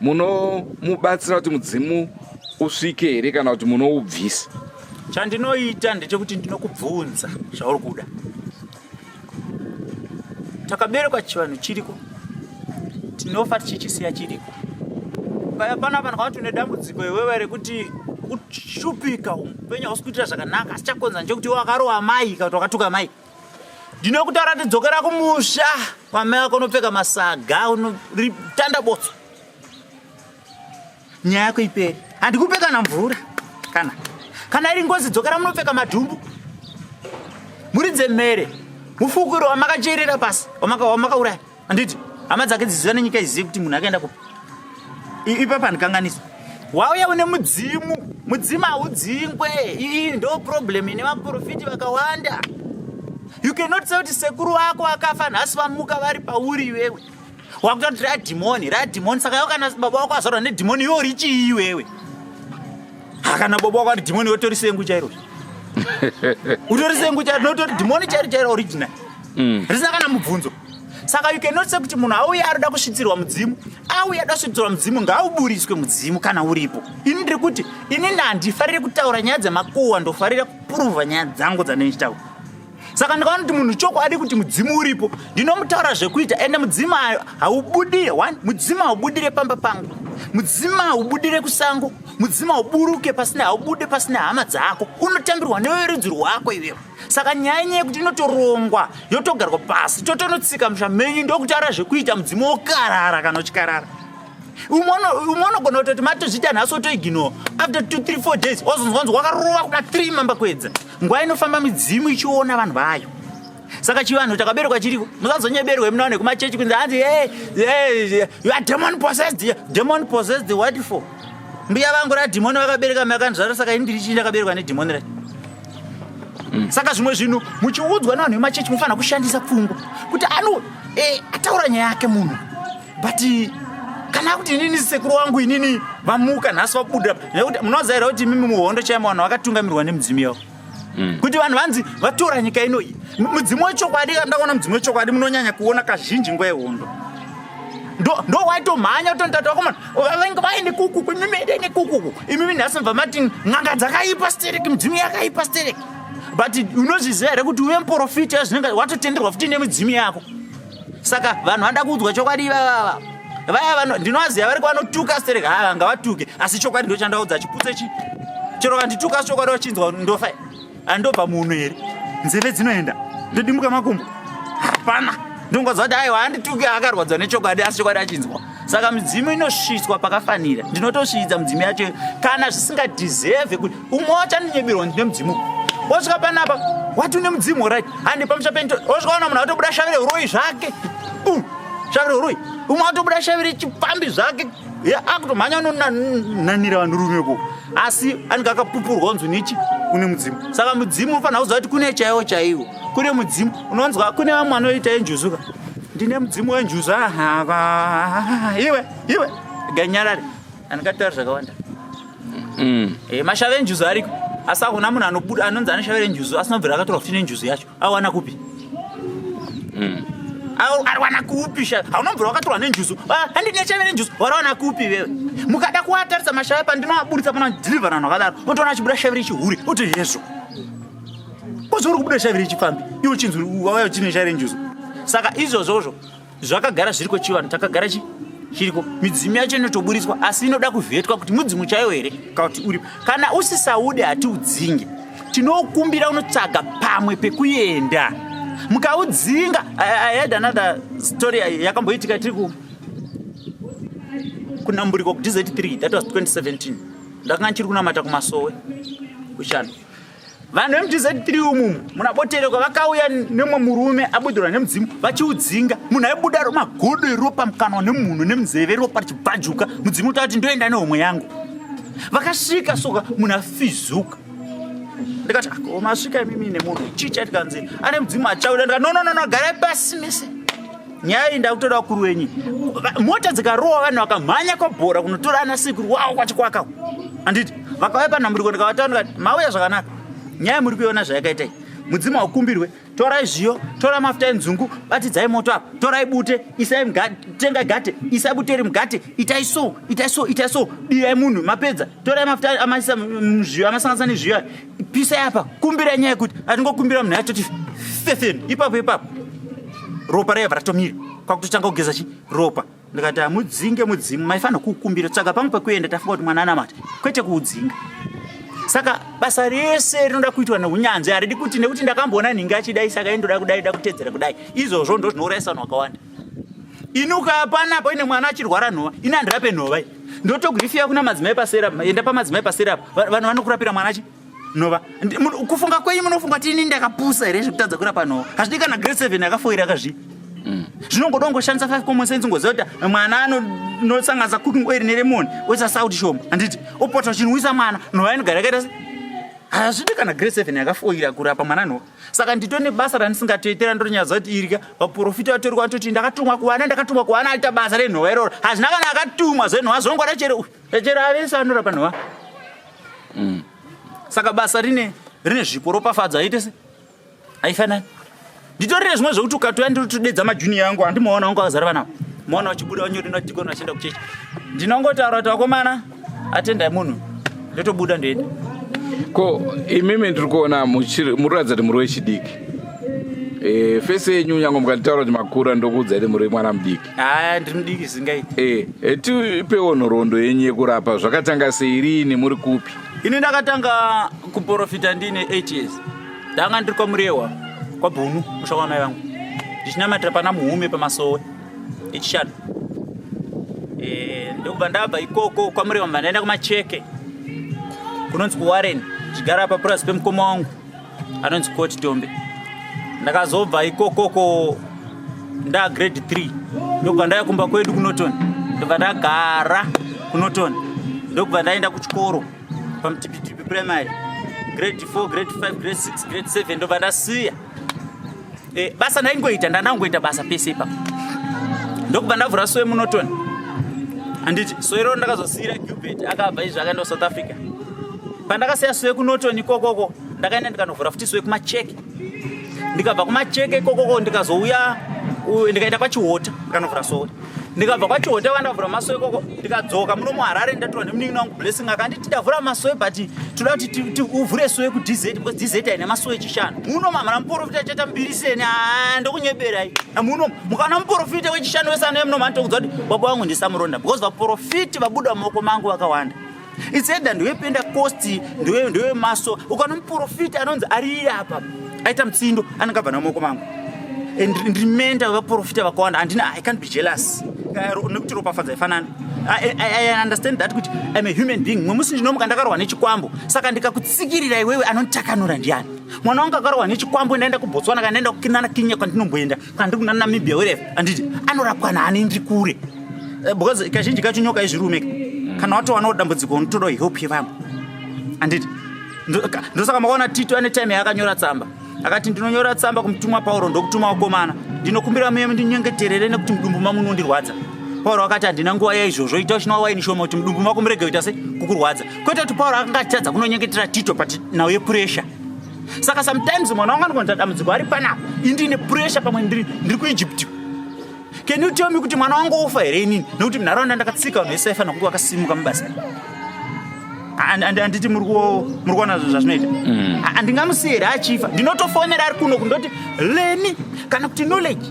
munomubatsira kuti mudzimu usvike here kana kuti munoubvisa? Chandinoita ndechekuti ndinokubvunza zvauri kuda. Takaberekwa chivanhu chiriko tinofa tichichisiya chiriko. Pana vanhu vakati une dambudziko iwewe rekuti kushupika upenyu hausi kuitira zvakanaka asi chakonza ndechekuti wakarowa mai kana kuti wakatuka mai. Ndinokutaura kuti dzokera kumusha wamai wako unopfeka masaga unotanda botso. Nyaya yako ipere. Handikupe kana mvura kana iri ngozi dzokera munopfeka madhumbu. Muridze mere mufukuro wamakacherera pasi wamakauraya. Handiti hama dzake dziziva nenyika izive kuti munhu akaenda kupi. Ipapa ndikanganiswa. Wauya une mudzimu haudzingwe. Iyi ndo problem ine vaprofiti vakawanda. You cannot say kuti sekuru wako akafa nhasi vamuka vari pauri iwewe. Wakutoti radhimoni saka iwe kana baba wako azorwa nedhimoni iwe uri chii iwewe? Kana baba wako ari dhimoni utori sengu chairo. Utori sengu chairo notori dhimoni chairo original. Risina kana mubvunzo. Saka you cannot say kuti munhu auya arida kusvitsirwa mudzimu, auya ada kusvitsirwa mudzimu ngauburiswe mudzimu kana uripo. Ini ndiri kuti inini handifariri kutaura nyaya dzemakuhwa ndofarira kupuruvha nyaya dzangu dzandinochitaura. Saka ndikaona kuti munhu chokwadi kuti mudzimu uripo ndinomutaura zvekuita ende mudzimu haubudire mudzimu haubudire pamba pangu, mudzimu haubudire kusango, mudzimu hauburuke pasina haubude pasina hama dzako, unotambirwa neverudzi rwako iwewe. Saka nyaya yekuti inotorongwa yotogarwa pasi totonotsika mushamenyu ndokutaura zvekuita mudzimu wokarara kana uchikarara. Umonogona kutoti matozvita nhasi wotoignore after 2-3-4 days wazonzwanzi wakarova kuna 3 mambakwedza. Nguva inofamba midzimu ichiona vanhu vayo. Saka chivanhu chakaberekwa chiriko musazonyeberwe muna nekumachechi kunzi hanzi you are demon possessed what for? Mbiya vangu radhimoni vakabereka makanzvara saka ini ndiri chii ndakaberekwa nedhimoni rati. Saka zvimwe zvinhu muchiudzwa navanhu vemachechi mufanira kushandisa pfungwa kuti ataura nyaya yake munhu but kana kuti inini sekuru wangu inini vamuka nhasi vabuda nekuti munozaira kuti mimi muhondo chaima vanhu vakatungamirwa nemudzimu yavo. Kuti vanhu vanzi vatora nyika ino iyi mudzimu wechokwadi. Ndaona mudzimu wechokwadi munonyanya kuona kazhinji nguva yehondo. Ndo waitomhanya kutondata vakomana vange vaende kukuku imimi ende kukuku imimi nhasi mva mati n'anga dzakaipa stereki mudzimu yakaipa stereki. But unozviziva here kuti uve muprofiti zvinenge watotenderwa futi nemudzimu yako. Saka vanhu vanoda kuudzwa chokwadi vaya ndinovaziva vari kwanotuka stereki ngavatuke asi chokwadi ndo chandaudza chiputse chi chero kandituka chokwadi wachinzwa ndofa andobva munhu here nzeve dzinoenda ndodimuka makumbo hapana ndongozva kuti aiwa handituke akarwadzwa nechokwadi asi chokwadi achinzwa. Saka midzimu inosvitswa pakafanira. Ndinotosvidza midzimu yacho kana zvisingadhizevhe kuti umwe wachanonyebirwa ndine mudzimu. Wasvika panapa wati une mudzimu right handi pamusha pento wasvika ona munhu atobuda shavire uroi zvake shavire uroi umwe atobuda shavire chipambi zvake akutomhanya unonanira vanhu rume ko asi anenge akapupurwa unzwi nichi une mudzimu. Saka mudzimu unofanira kuziva kuti kune chaiwo kune mudzimu unonzwa kune vamwe vanoita enjuzuka ndine mudzimu wenjuzu iwe ganyarare andikataura zvakawanda. Mashava enjuzu ariko asi hakuna munhu anobuda anonzi anoshavira njuzu asinobvira akatora futi nenjuzu yacho awana kupi ariwana kupi haunobvira wakatorwa nenjuzu handinechavire njuzu warawana kupi iwewe. Mukada kuatarisa mashava pandinoaburitsa pana dhilivha vanhu vakadaro otoona achibuda shavire chihuri oti hezvo kozori kubuda shavire chifambi iwo chinzwi wauya uchine shavire njuzu saka izvozvozvo zvakagara zviri kwechivanhu takagara chiriko midzimu yacho inotoburiswa asi inoda kuvhetwa kuti mudzimu chaiwo here kana kuti uripo. Kana usisaude hatiudzinge, tinokumbira unotsvaga pamwe pekuenda. Mukaudzinga, I had another story yakamboitika tiri kunamburiko kuDZ3, that was 2017. Ndakanga chiri kunamata kumasowe kushana. Vanhu vemuDZ3 umu munabotereko vakauya nemwe murume abudurwa nemudzimu vachiudzinga. Munhu aibuda magodo eropa mukanwa nemunhu nemunzeve ropa richibhajuka. Mudzimu utati ndoenda nehomwe yangu. Vakasvika soka munhu afizuka. Ndikati masvika imimi nemunhu chicha tikanzi ane mudzimu achauda. Ndikati no garai pasi mese. Nyaya iyi ndakutoda ukuru wenyu. Mota dzikarowa vanhu vakamhanya kwabhora kunotora ana sikuru wawo kwachikwaka. Anditi vakauya panhamburiko ndikavataura ndikati mauya zvakanaka. Nyaya muri kuiona zvayakaita iyi. Mudzimu haukumbirwe. Torai zviyo, tora mafuta enzungu, batidzai moto apa, torai bute, isai mugate, tenga gate, isai bute mugate, itai so, dirai munhu, mapedza, torai mafuta amasisa muzviyo, amasanganisa nezviyo, pisai apa, kumbirai nyaya yekuti atingokumbira munhu atoti fefeni, ipapo. Ropa rayabva ratomira, kwakutotanga kugeza ropa. Ndikati mudzinge mudzimu, maifanira kukumbira, tsvaga pamwe pekuenda tafunga kuti mwana anamata, kwete kuudzinga. Saka basa rese rinoda kuitwa neunyanzvi, haridi kuti nekuti ndakamboona nhingi achidai saka indoda kudai da kutedzera kudai. Izvozvo ndo zvinourayisa vanhu vakawanda. Inuka panapo ine mwana achirwara nhova, ina ndirape nhova iyi. Ndotogrifiya kuna madzimai pasera, enda pamadzimai pasera, vanhu vanokurapira mwana nhova. Kufunga kwenyu munofunga kuti ini ndakapusa here zvekutadza kurapa nhova. Hazvidi kana grade 7 yakafoira akazvi. Zvinongoda kungoshandisa 5 common sense ngoziva kuti mwana anosanganisa cooking oil nelemon oisa salt shoma. Handiti opota chinwisa mwana nhova inogara yakaita se. Hazvidi kana grade 7 yakafoira kurapa mwana nhova. Saka nditone basa randisingatoitera ndonyaza kuti irika vaprofita vatori kwatoti ndakatumwa kuwana aita basa renhova iroro. Hazvina kana akatumwa zvenhova zvinongoda chero avese anorapa nhova. Saka basa rine zviporopafadza aite se. Haifanani. Nditorire zvimwe zvokuti ukatoya ndotodedza majunior yangu handimaona wangu akazara vanavo. Maona vachibuda vanyori nadhikoni vachienda kuchechi. Ndinongotaura kuti vakomana atendai munhu ndotobuda ndoenda. Ko imimi ndiri kuona muratidza kuti muri wechidiki. Fese yenyu nyange mukanditaura kuti makura ndokuudza kuti muri mwana mudiki. Ndiri mudiki zingaiti. Tipewo nhoroondo yenyu yekurapa zvakatanga sei riini muri kupi? Ini ndakatanga kuprofita ndine 8 years. Ndanga ndiri kwamurewa kwabhunu musha wamai vangu. Ndichinamatira pana muhume pamasowe echishanu. Ndokubva ndabva ikoko kwamurewa ndaenda kumacheke kunonzi kuWarren, ndichigara papurazi pemukoma wangu anonzi Koti Tombe. Ndakazobva ikokoko nda grade 3 ndokubva ndaya kumba kwedu kuNorton, ndobva ndagara kuNorton, ndokubva ndaenda kuchikoro pamutipitipi primary grade 4 grade 5 grade 6 grade 7 ndobva ndasiya. Basa ndangoita basa pese ipapo. Ndokubva ndavhura sowe muNorton. Handiti sowe roro ndakazosiyira Gilbert akabva izvi akaenda kuSouth Africa. Pandakasiya sowe kuNorton ikokoko ndakaenda ndikanovhura futi sowe kumacheke. Ndikabva kumacheke ikokoko ndikazouya ndikaenda kwaChihota ndikanovhura sowe. Ndikabva kwaChihota kwandavhura masowe ikoko ndikadzoka muno muHarare ndatorwa nemunin'ina wangu Blessing akanditi ndavhura masowe but toda kuti uvhure sowe kuDZ because DZ haina masowe echishanu. Muno mamara muprofita chaita mbiriseni ndokunyeberai. Muno mukana muprofita wechishanu wese anoya muno manitokuudza kuti baba wangu ndisamuronda because vaprofiti vabuda mumaoko mangu vakawanda. It's either ndiwe Pentecost ndiwe maso ukana muprofita anonzi ari apa aita mutsindo anongabva namaoko mangu. Ndimenda vaprofita vakawanda and I can't be jealous. Nekuti ropafadza ifanana. I understand that kuti I'm a human being. Mwemusi ndinomuka ndakarwa nechikwambo. Saka ndikakutsikirira iwewe anonditakanura ndiani. Mwana wangu akarwa nechikwambo ndaenda kuBotswana kana ndaenda kukinana Kenya kwandinomboenda. Kana ndiri kunana Namibia wherever. Anditi anorapwa naani ndiri kure. Because kazhinji kacho nyoka izvirume. Kana watowana dambudziko unotoda hope yevanhu. Anditi ndosaka makaona Tito ane time yakanyora tsamba. Akati ndinonyora tsamba kumutumwa Paulo ndokutuma wakomana. Ndinokumbira muyeme ndinyengeterere nekuti mudumbu mamunondirwadza. Paulo akati handina nguva yaizvozvo, ita uchina waini shoma kuti mudumbu mako murege kuita se kukurwadza. Kwete kuti Paulo akatadza kunonyengetera Tito but nawe pressure. Saka sometimes mwana wangu anokonza dambudziko ari panapo. Indine pressure pamwe ndiri kuEgypt. Can you tell me kuti mwana wangu ofa here inini? Nekuti munharaunda ndakatsika vanhu vese vaifana kunge vakasimuka mubasa. Anditi muri kuona zvazvinoita. Handingamusiyi here achifa. Ndinotofonera ari kuno kundoti leni kana kuti knowledge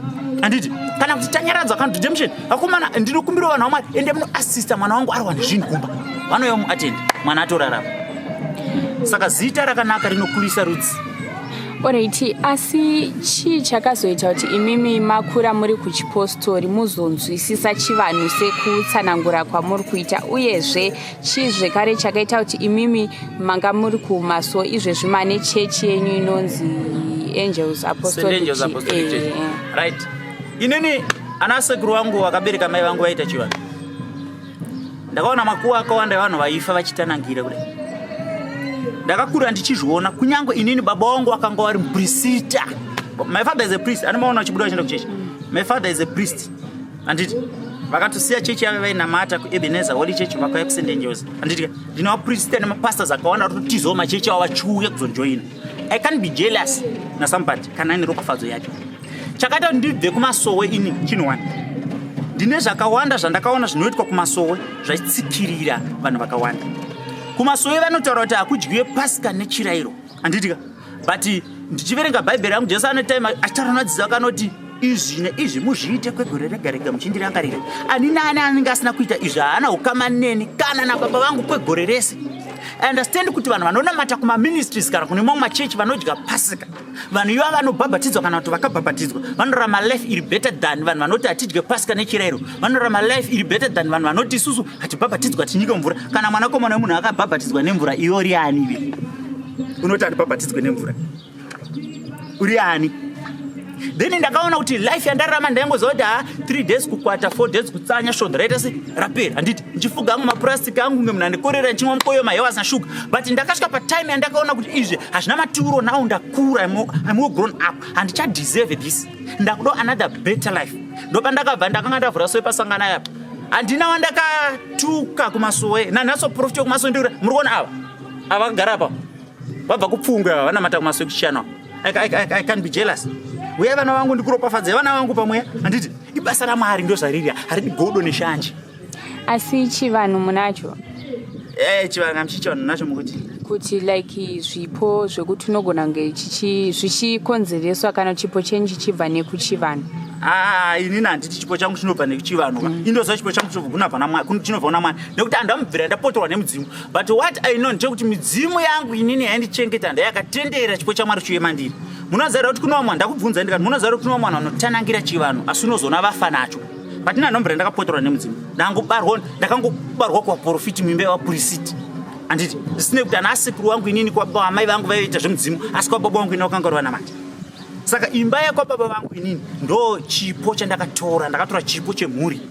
handiti kana kuti tanyaradza kana redemption akomana ndinokumbira vanhu vamwari ende munoasista mwana wangu ari wani zvinhu kumba vanouya muatendi mwana atorarama saka zita rakanaka rinokurisa rudzi. Alright, asi chii chakazoita kuti imimi makura muri kuchipostori muzonzwisisa chivanhu sekutsanangura kwamuri kuita uyezve chii zvekare chakaita kuti imimi manga muri kumaso izvezvi mane chechi yenyu inonzi Angels Apostolic Church. Right. Inini ana sekuru wangu wakabereka mai vangu vaita chivanhu. Ndakaona makuwa akawanda vanhu vaifa vachitanangira kudai. Ndakakura ndichizviona kunyange inini baba wangu akanga wari mupriest. My father is a priest. Anomaona chibuda chenda kuchechi. My father is a priest. Anditi vakatosiya chechi yavo vainamata kuEbenezer Holy Church vakauya kuSt Angels. Anditi ndina priest nemapastors akawanda kutizowo machechi avo vachiuya kuzojoina. I can't be jealous na somebody kana ine ropafadzo yacho. Chakaita ndibve kumasowe ini chinowani. Ndine zvakawanda zvandakaona zvinoitwa kumasowe zvachitsikirira vanhu vakawanda. Kumasowe vanotaura kuti hakudyiwe Pasika nechirayiro. Anditika but ndichiverenga Bhaibheri yangu Jesu ane time achitaronadzisa akanoti izvi muzviite kwegore rega rega muchindirangarira. Ani nani anenge asina kuita izvi haana ukama neni kana nababa vangu kwegore rese. I understand kuti vanhu vanonamata kuma ministries kana kune mamwe machechi vanodya Pasika. Vanhu iva vanobhabhatidzwa kana kuti vakabhabhatidzwa. Vanorama life iri better than vanhu vanoti hatidye Pasika nechirayiro. Vanorama life iri better than vanhu vanoti isusu hatibhabhatidzwa tinyike mvura. Kana mwanakomana wemunhu akabhabhatidzwa nemvura iyo uri ani iwe? Unoti hatibhabhatidzwe nemvura. Uri ani? Then ndakaona kuti life yandararama ndaingoziva kuti 3 days kukwata 4 days kutsanya shodha raita se rapera handiti ndichifuga angu mapurasitiki angu ngemuna ndikorera nchimwa mukoyo mahewa asina shuga but ndakasvika patime yandakaona kuti izvi hazvina maturo now ndakura I'm all grown up handichadeserve this ndakuda another better life ndopandakabva ndakanga ndavhura sowe pasangana yapa handina wandakatuka kumasowe nanhaso profiti yokumasowe ndikura muri kuona ava vakagara apa vabva kupfunga vanamata kumasowe kuchishanawo I can't be jealous. Uya vana vangu ndikuropafadza vana vangu pamweya handiti ibasa raMwari ndo zvariri haridi godo neshanje. Asi chivanhu munacho? Chivanhu amchicho nacho mukuti kuti like zvipo zvekuti unogona kunge zvichikonzereswa kana chipo chenyu chichibva nekuchivanhu. Inini handiti chipo changu chinobva nekuchivanhu indoziva chipo changu chinobva kuna Mwari nekuti handamubvira ndapotorwa nemudzimu but what I know ndechekuti midzimu yangu inini yandichengeta ndayakatendera chipo chaMwari chiuye mandiri. Munoziva kuti kuno mwana ndakubvunza ndikati munoziva kuti kuno mwana unotanangira chivanhu asi unozoona vafa nacho but ndinombera ndakapotorwa nemudzimu ndakangobarwa kuvaprofiti muimba yavapurisiti handiti zvisine kuti ana asekuru wangu inini kwababa amai vangu vaiita zvemudzimu asi kwababa wangu ini wakanga uri vanamata. Saka imba yakwababa vangu inini ndo chipo chandakatora ndakatora chipo chemhuri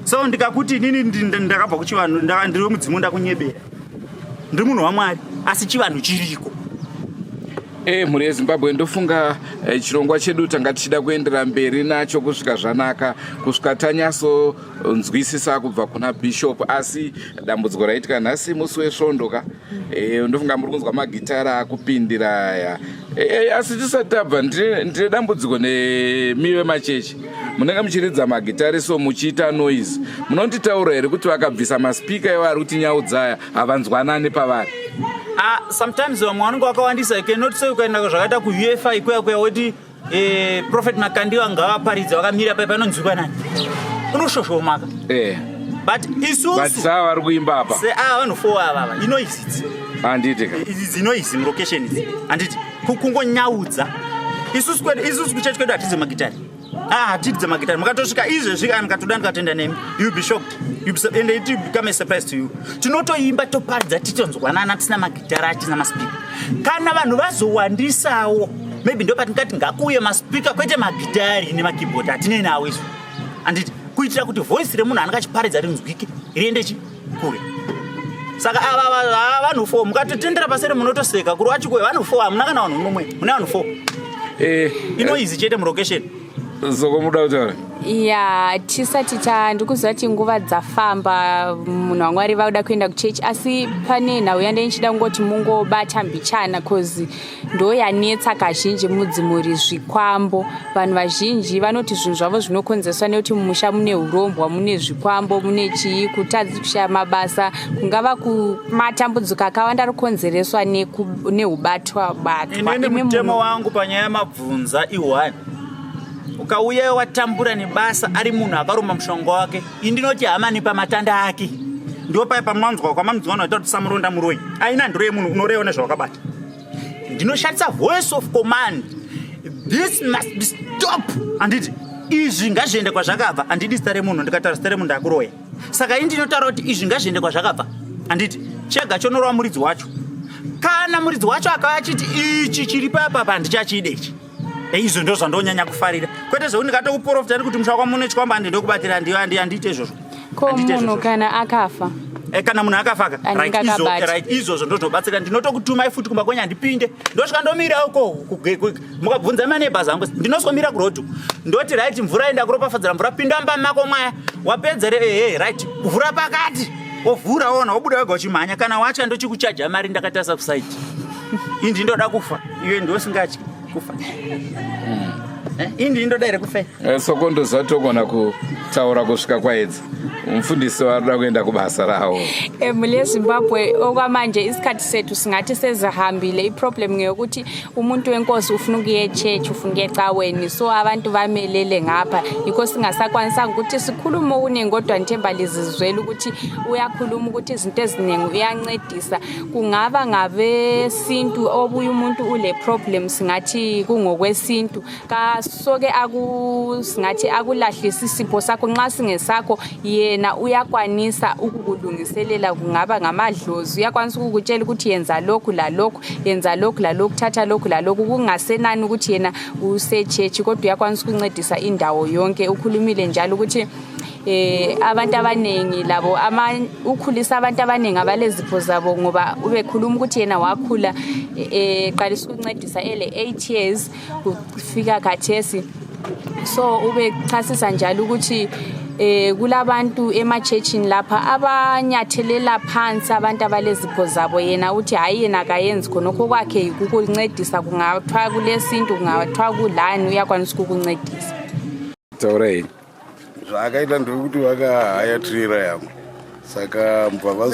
so ndikakuti inini ndakabva kuchivanhu ndiri mudzimu ndakunyebera ndiri munhu waMwari asi chivanhu chiriko. Mhuri yeZimbabwe ndofunga chirongwa chedu tanga tichida kuendera mberi nacho kusvika zvanaka kusvika tanyasonzwisisa kubva kuna Bishop asi dambudziko raitika nhasi musi wesvondo ndofunga muri kunzwa magitara akupindira aya asi tisati tabva ndine dambudziko nemiwe machechi munenge muchiridza magitari so muchiita noise munonditaura here kuti vakabvisa maspika ivo ari kuti nyau dzaya havanzwanani pavari? Sometimes vamwe vanenge vakawandisa not say ukaenda zvakaita kuUEFA ikweya woti Prophet Makandiwa ngavaparidza vakamira pai panonzwikwa nani unoshoshoomaka but isusu saa vari kuimba apa vanhu 4 avava inoizidzi handiti idzi inoizi mulocation idzi handiti kungonyaudza isusu kuchechi kwedu hatidze magitari hatidze magitari mukatosvika izvezvi kana mukatoda ndikatenda nemi you be shocked and it will become a surprise to you. Tinotoimba toparidza titonzwanana tisina magitara tisina maspika kana vanhu vazowandisawo maybe ndo patingati ngakuye maspika kwete magitari nemakeyboard hatinei nawo izvo handiti kuitira kuti voice remunhu anenge achiparidza rinzwike riende kure. Saka ava vanhu 4 mukatotendera pasere munotoseka kuri wachikwe vanhu 4 hamuna kana vanhu mumwe muna vanhu 4 inoizi chete mulocation zoko muda kutaura tisati ndikuziva kuti nguva dzafamba munhu waMwari vauda kuenda kuchechi asi pane nhau yandainchida kungoti mungobata mbichana cause ndo yanetsa kazhinji mudzimuri zvikwambo. Vanhu vazhinji vanoti zvinhu zvavo zvinokonzeswa nekuti mumusha mune urombwa mune zvikwambo mune chii kutadzi kushaya mabasa kungava matambudziko akawanda ari kukonzereswa neubatwa. Inini mutemo wangu panyaya yamabvunza i1 ukauya watambura nebasa ari munhu akaruma mushonga wake indinoti hamani pamatanda ake ndo paya pamwanzwa kwamamdzwana kuti samuronda Muroi aina ndiro yemunhu unoreona zvawakabata ndinoshandisa voice of command. This must be stop. Anditi izvi ngazviende kwazvakabva. Andidi zita remunhu ndikataura zita remunhu ndakuroya. Saka indinotaura kuti izvi ngazviende kwazvakabva. Anditi chega chonorwa muridzi wacho. Kana muridzi wacho akauya achiti ichi chiri papa ndichachide ichi. Izvo ndo zvandonyanya kufarira. Kwete zvo ndikatouprofita kuti mushaka mune chikwamba ndinokubatira andite izvozvo. Ko munhu kana akafa. Kana munhu akafaka right izvozvo ndotobatsira ndinotokutumai futi kumba kwenyu ndipinde ndosvika ndomira uko mukabvunza maneighbors angu ndinosvomira kurodhu ndoti right mvura enda kuropafadzira mvura pinda mumba mako mwaya wapedza right kuvhura pakati wovhura ona wobuda wega uchimhanya kana watya ndochikuchaja mari ndakaita subside indi ndoda kufa iwe ndosingatyi kufa indi ndoda ere kufa soko ndozatogona kutaura kusvika kwaedzi umfundisi waroda kuenda kubasa rawo mule Zimbabwe okwamanje isikhathi sethu singathi sezihambile iproblem ngeyokuthi umuntu wenkosi ufuna ukuye echurch ufuna ukuye ecaweni so abantu bamelele ngapha yikho singasakwanisa ukuthi sikhulume okuningi kodwa nithemba lizizwela ukuthi uyakhuluma ukuthi izinto eziningi uyancedisa kungaba ngabe sintu obuye umuntu ule problem singathi kungokwesintu kasoke singathi akulahlisa isipho sakho nxa singesakho yena uyakwanisa ukukulungiselela kungaba ngamadlozi uyakwanisa ukukutshela ukuthi yenza lokhu la lokhu yenza lokhu la lokhu thatha lokhu la lokhu kungasenani ukuthi yena usechurch kodwa uyakwanisa ukuncedisa indawo yonke ukhulumile njalo ukuthi abantu abanengi labo ukhulisa abantu abanengi abalezipho zabo ngoba ubekhuluma ukuthi yena wakhula eqalisa ukuncedisa ele 8 years kufika khathesi so ubechasisa njalo ukuthi kulabantu emachechi lapha abanyathelela phansi abantu abalezipho zabo yena uthi hayi yena akayenzi khonokho kwakhe ukukuncedisa kungathwa kulesinto kungathwa kulani uyakwanisa ukukuncedisa Taurei zvakaita ndokuti vakahaya trira yangu saka Mbavha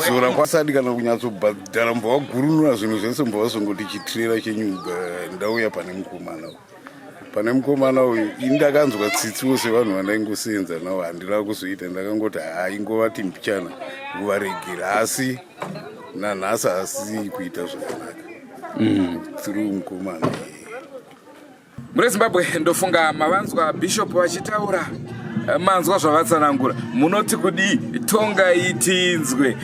zora kwasadi kana kunyatsobhadhara Mbavha gurunura zvinhu zvese Mbavha zvongoti chitrira chenyu ndauya pane mukomana uyu indakanzwa tsitsiwo sevanhu vandaingosenza navo handira kuzoita ndakangoti ingovati mbichana kuvaregera asi nanhasi asi kuita zvakanaka through mukomana mune Zimbabwe ndofunga mavanzwa bishop vachitaura manzwa zvavatsanangura munoti kudi tonga itinzwe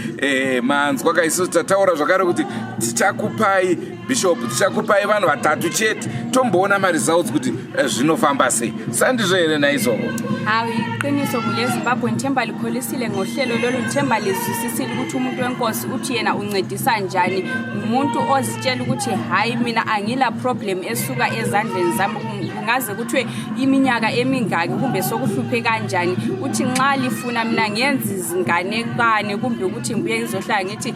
manzwa kaisusu tataura zvakare kuti tichakupai bishop tichakupai vanhu vatatu chete tomboona maresults kuti zvinofamba sei sandizvo here naizvozvo hayi iqiniso kule Zimbabwe nithemba likholisile ngohlelo lolu nithemba lizwisisile ukuthi umuntu wenkosi uthi yena uncedisa njani umuntu ozitshela ukuthi hayi mina angila problem esuka ezandleni zami ngaze kuthiwe iminyaka emingaki kumbe sokuhluphe kanjani uthi nxa lifuna mina ngiyenza izinganekane kumbe ukuthi ngibuye ngizohlala ngithi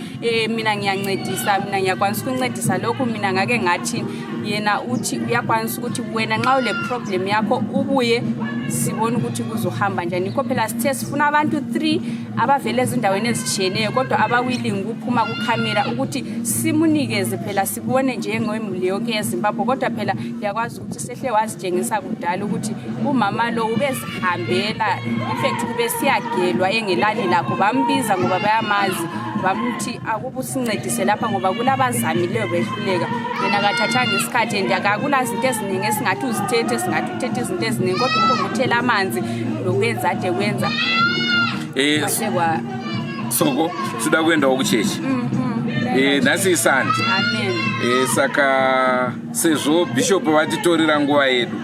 mina ngiyancedisa mina ngiyakwanisa ukuncedisa lokhu mina ngake ngathi yena uthi uyakwanisa ukuthi wena nxa ule problem yakho ubuye sibona ukuthi kuzohamba njani ikho phela sithe sifuna abantu 3 abavele ezindaweni ezitshiyeneyo kodwa abawilling ukuphuma kukamera ukuthi simunikeze phela sibone njengemuli yonke yeZimbabwe kodwa phela yakwazi ukuthi sehle wazitshengisa kudala ukuthi umama lo ubezihambela in fact kube siyagelwa engelali lakho bambiza ngoba bayamazi bamthi akubusincedise lapha ngoba kulabazamileyo behluleka yena akathathanga isikhathi ndiyakakula izinto eziningi esingathi uzithethe singathi uthethe izinto eziningi kodwa ukuthela amanzi lokwenza ade kwenza soko sida kuenda ukuchechi nasi isandi amen saka sezvo bishop vatitorera nguva yedu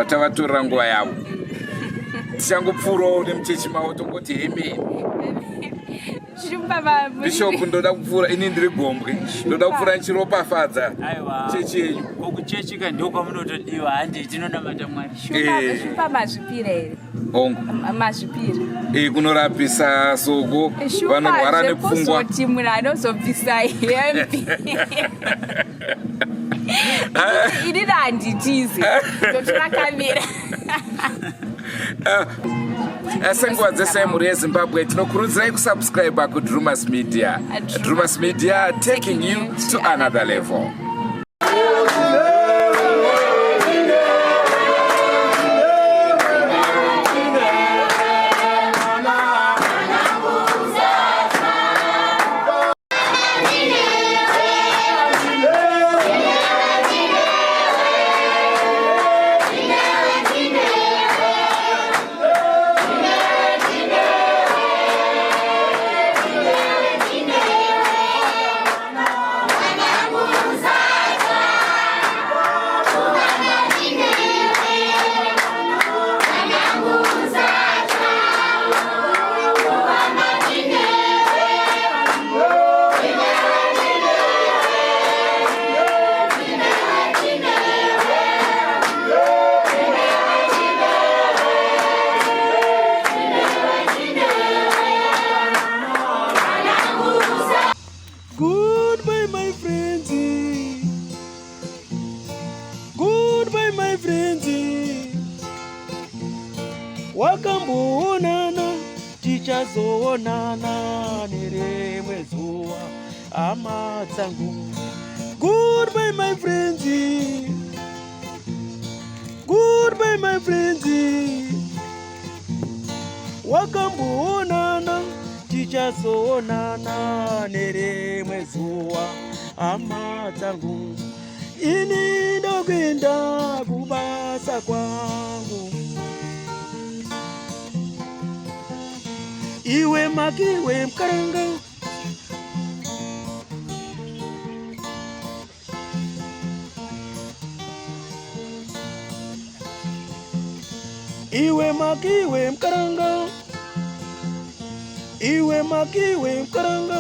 tavatorera nguva yavo tichangopfuurawo nemuchechi mavo tongoti hemeni bishop ndoda kupfuura ini ndiri gombwe ndoda kupfuura nichiropafadza chechi yenyu okuchechika ndo kwamunotodiwa handi tinonamata Mwari shumba mazvipira here ongo mazvipira kunorapisa soko vanorwara nepfungwa kuti munhu anozobvisa hembe inini handitizi ndotora kamera senguva dzese mhuri yeZimbabwe tinokurudzirai kusubscribe kuDrewmas Media. Drewmas Media taking you to another level. wakamboonana tichazoonana nerimwe zuva hama dzangu. Goodbye my friends, goodbye my friends, wakamboonana tichazoonana nerimwe zuva hama dzangu. Ini ndokwenda kubasa kwangu, iwe makiwe mkaranga, iwe makiwe mkaranga, iwe makiwe mkaranga.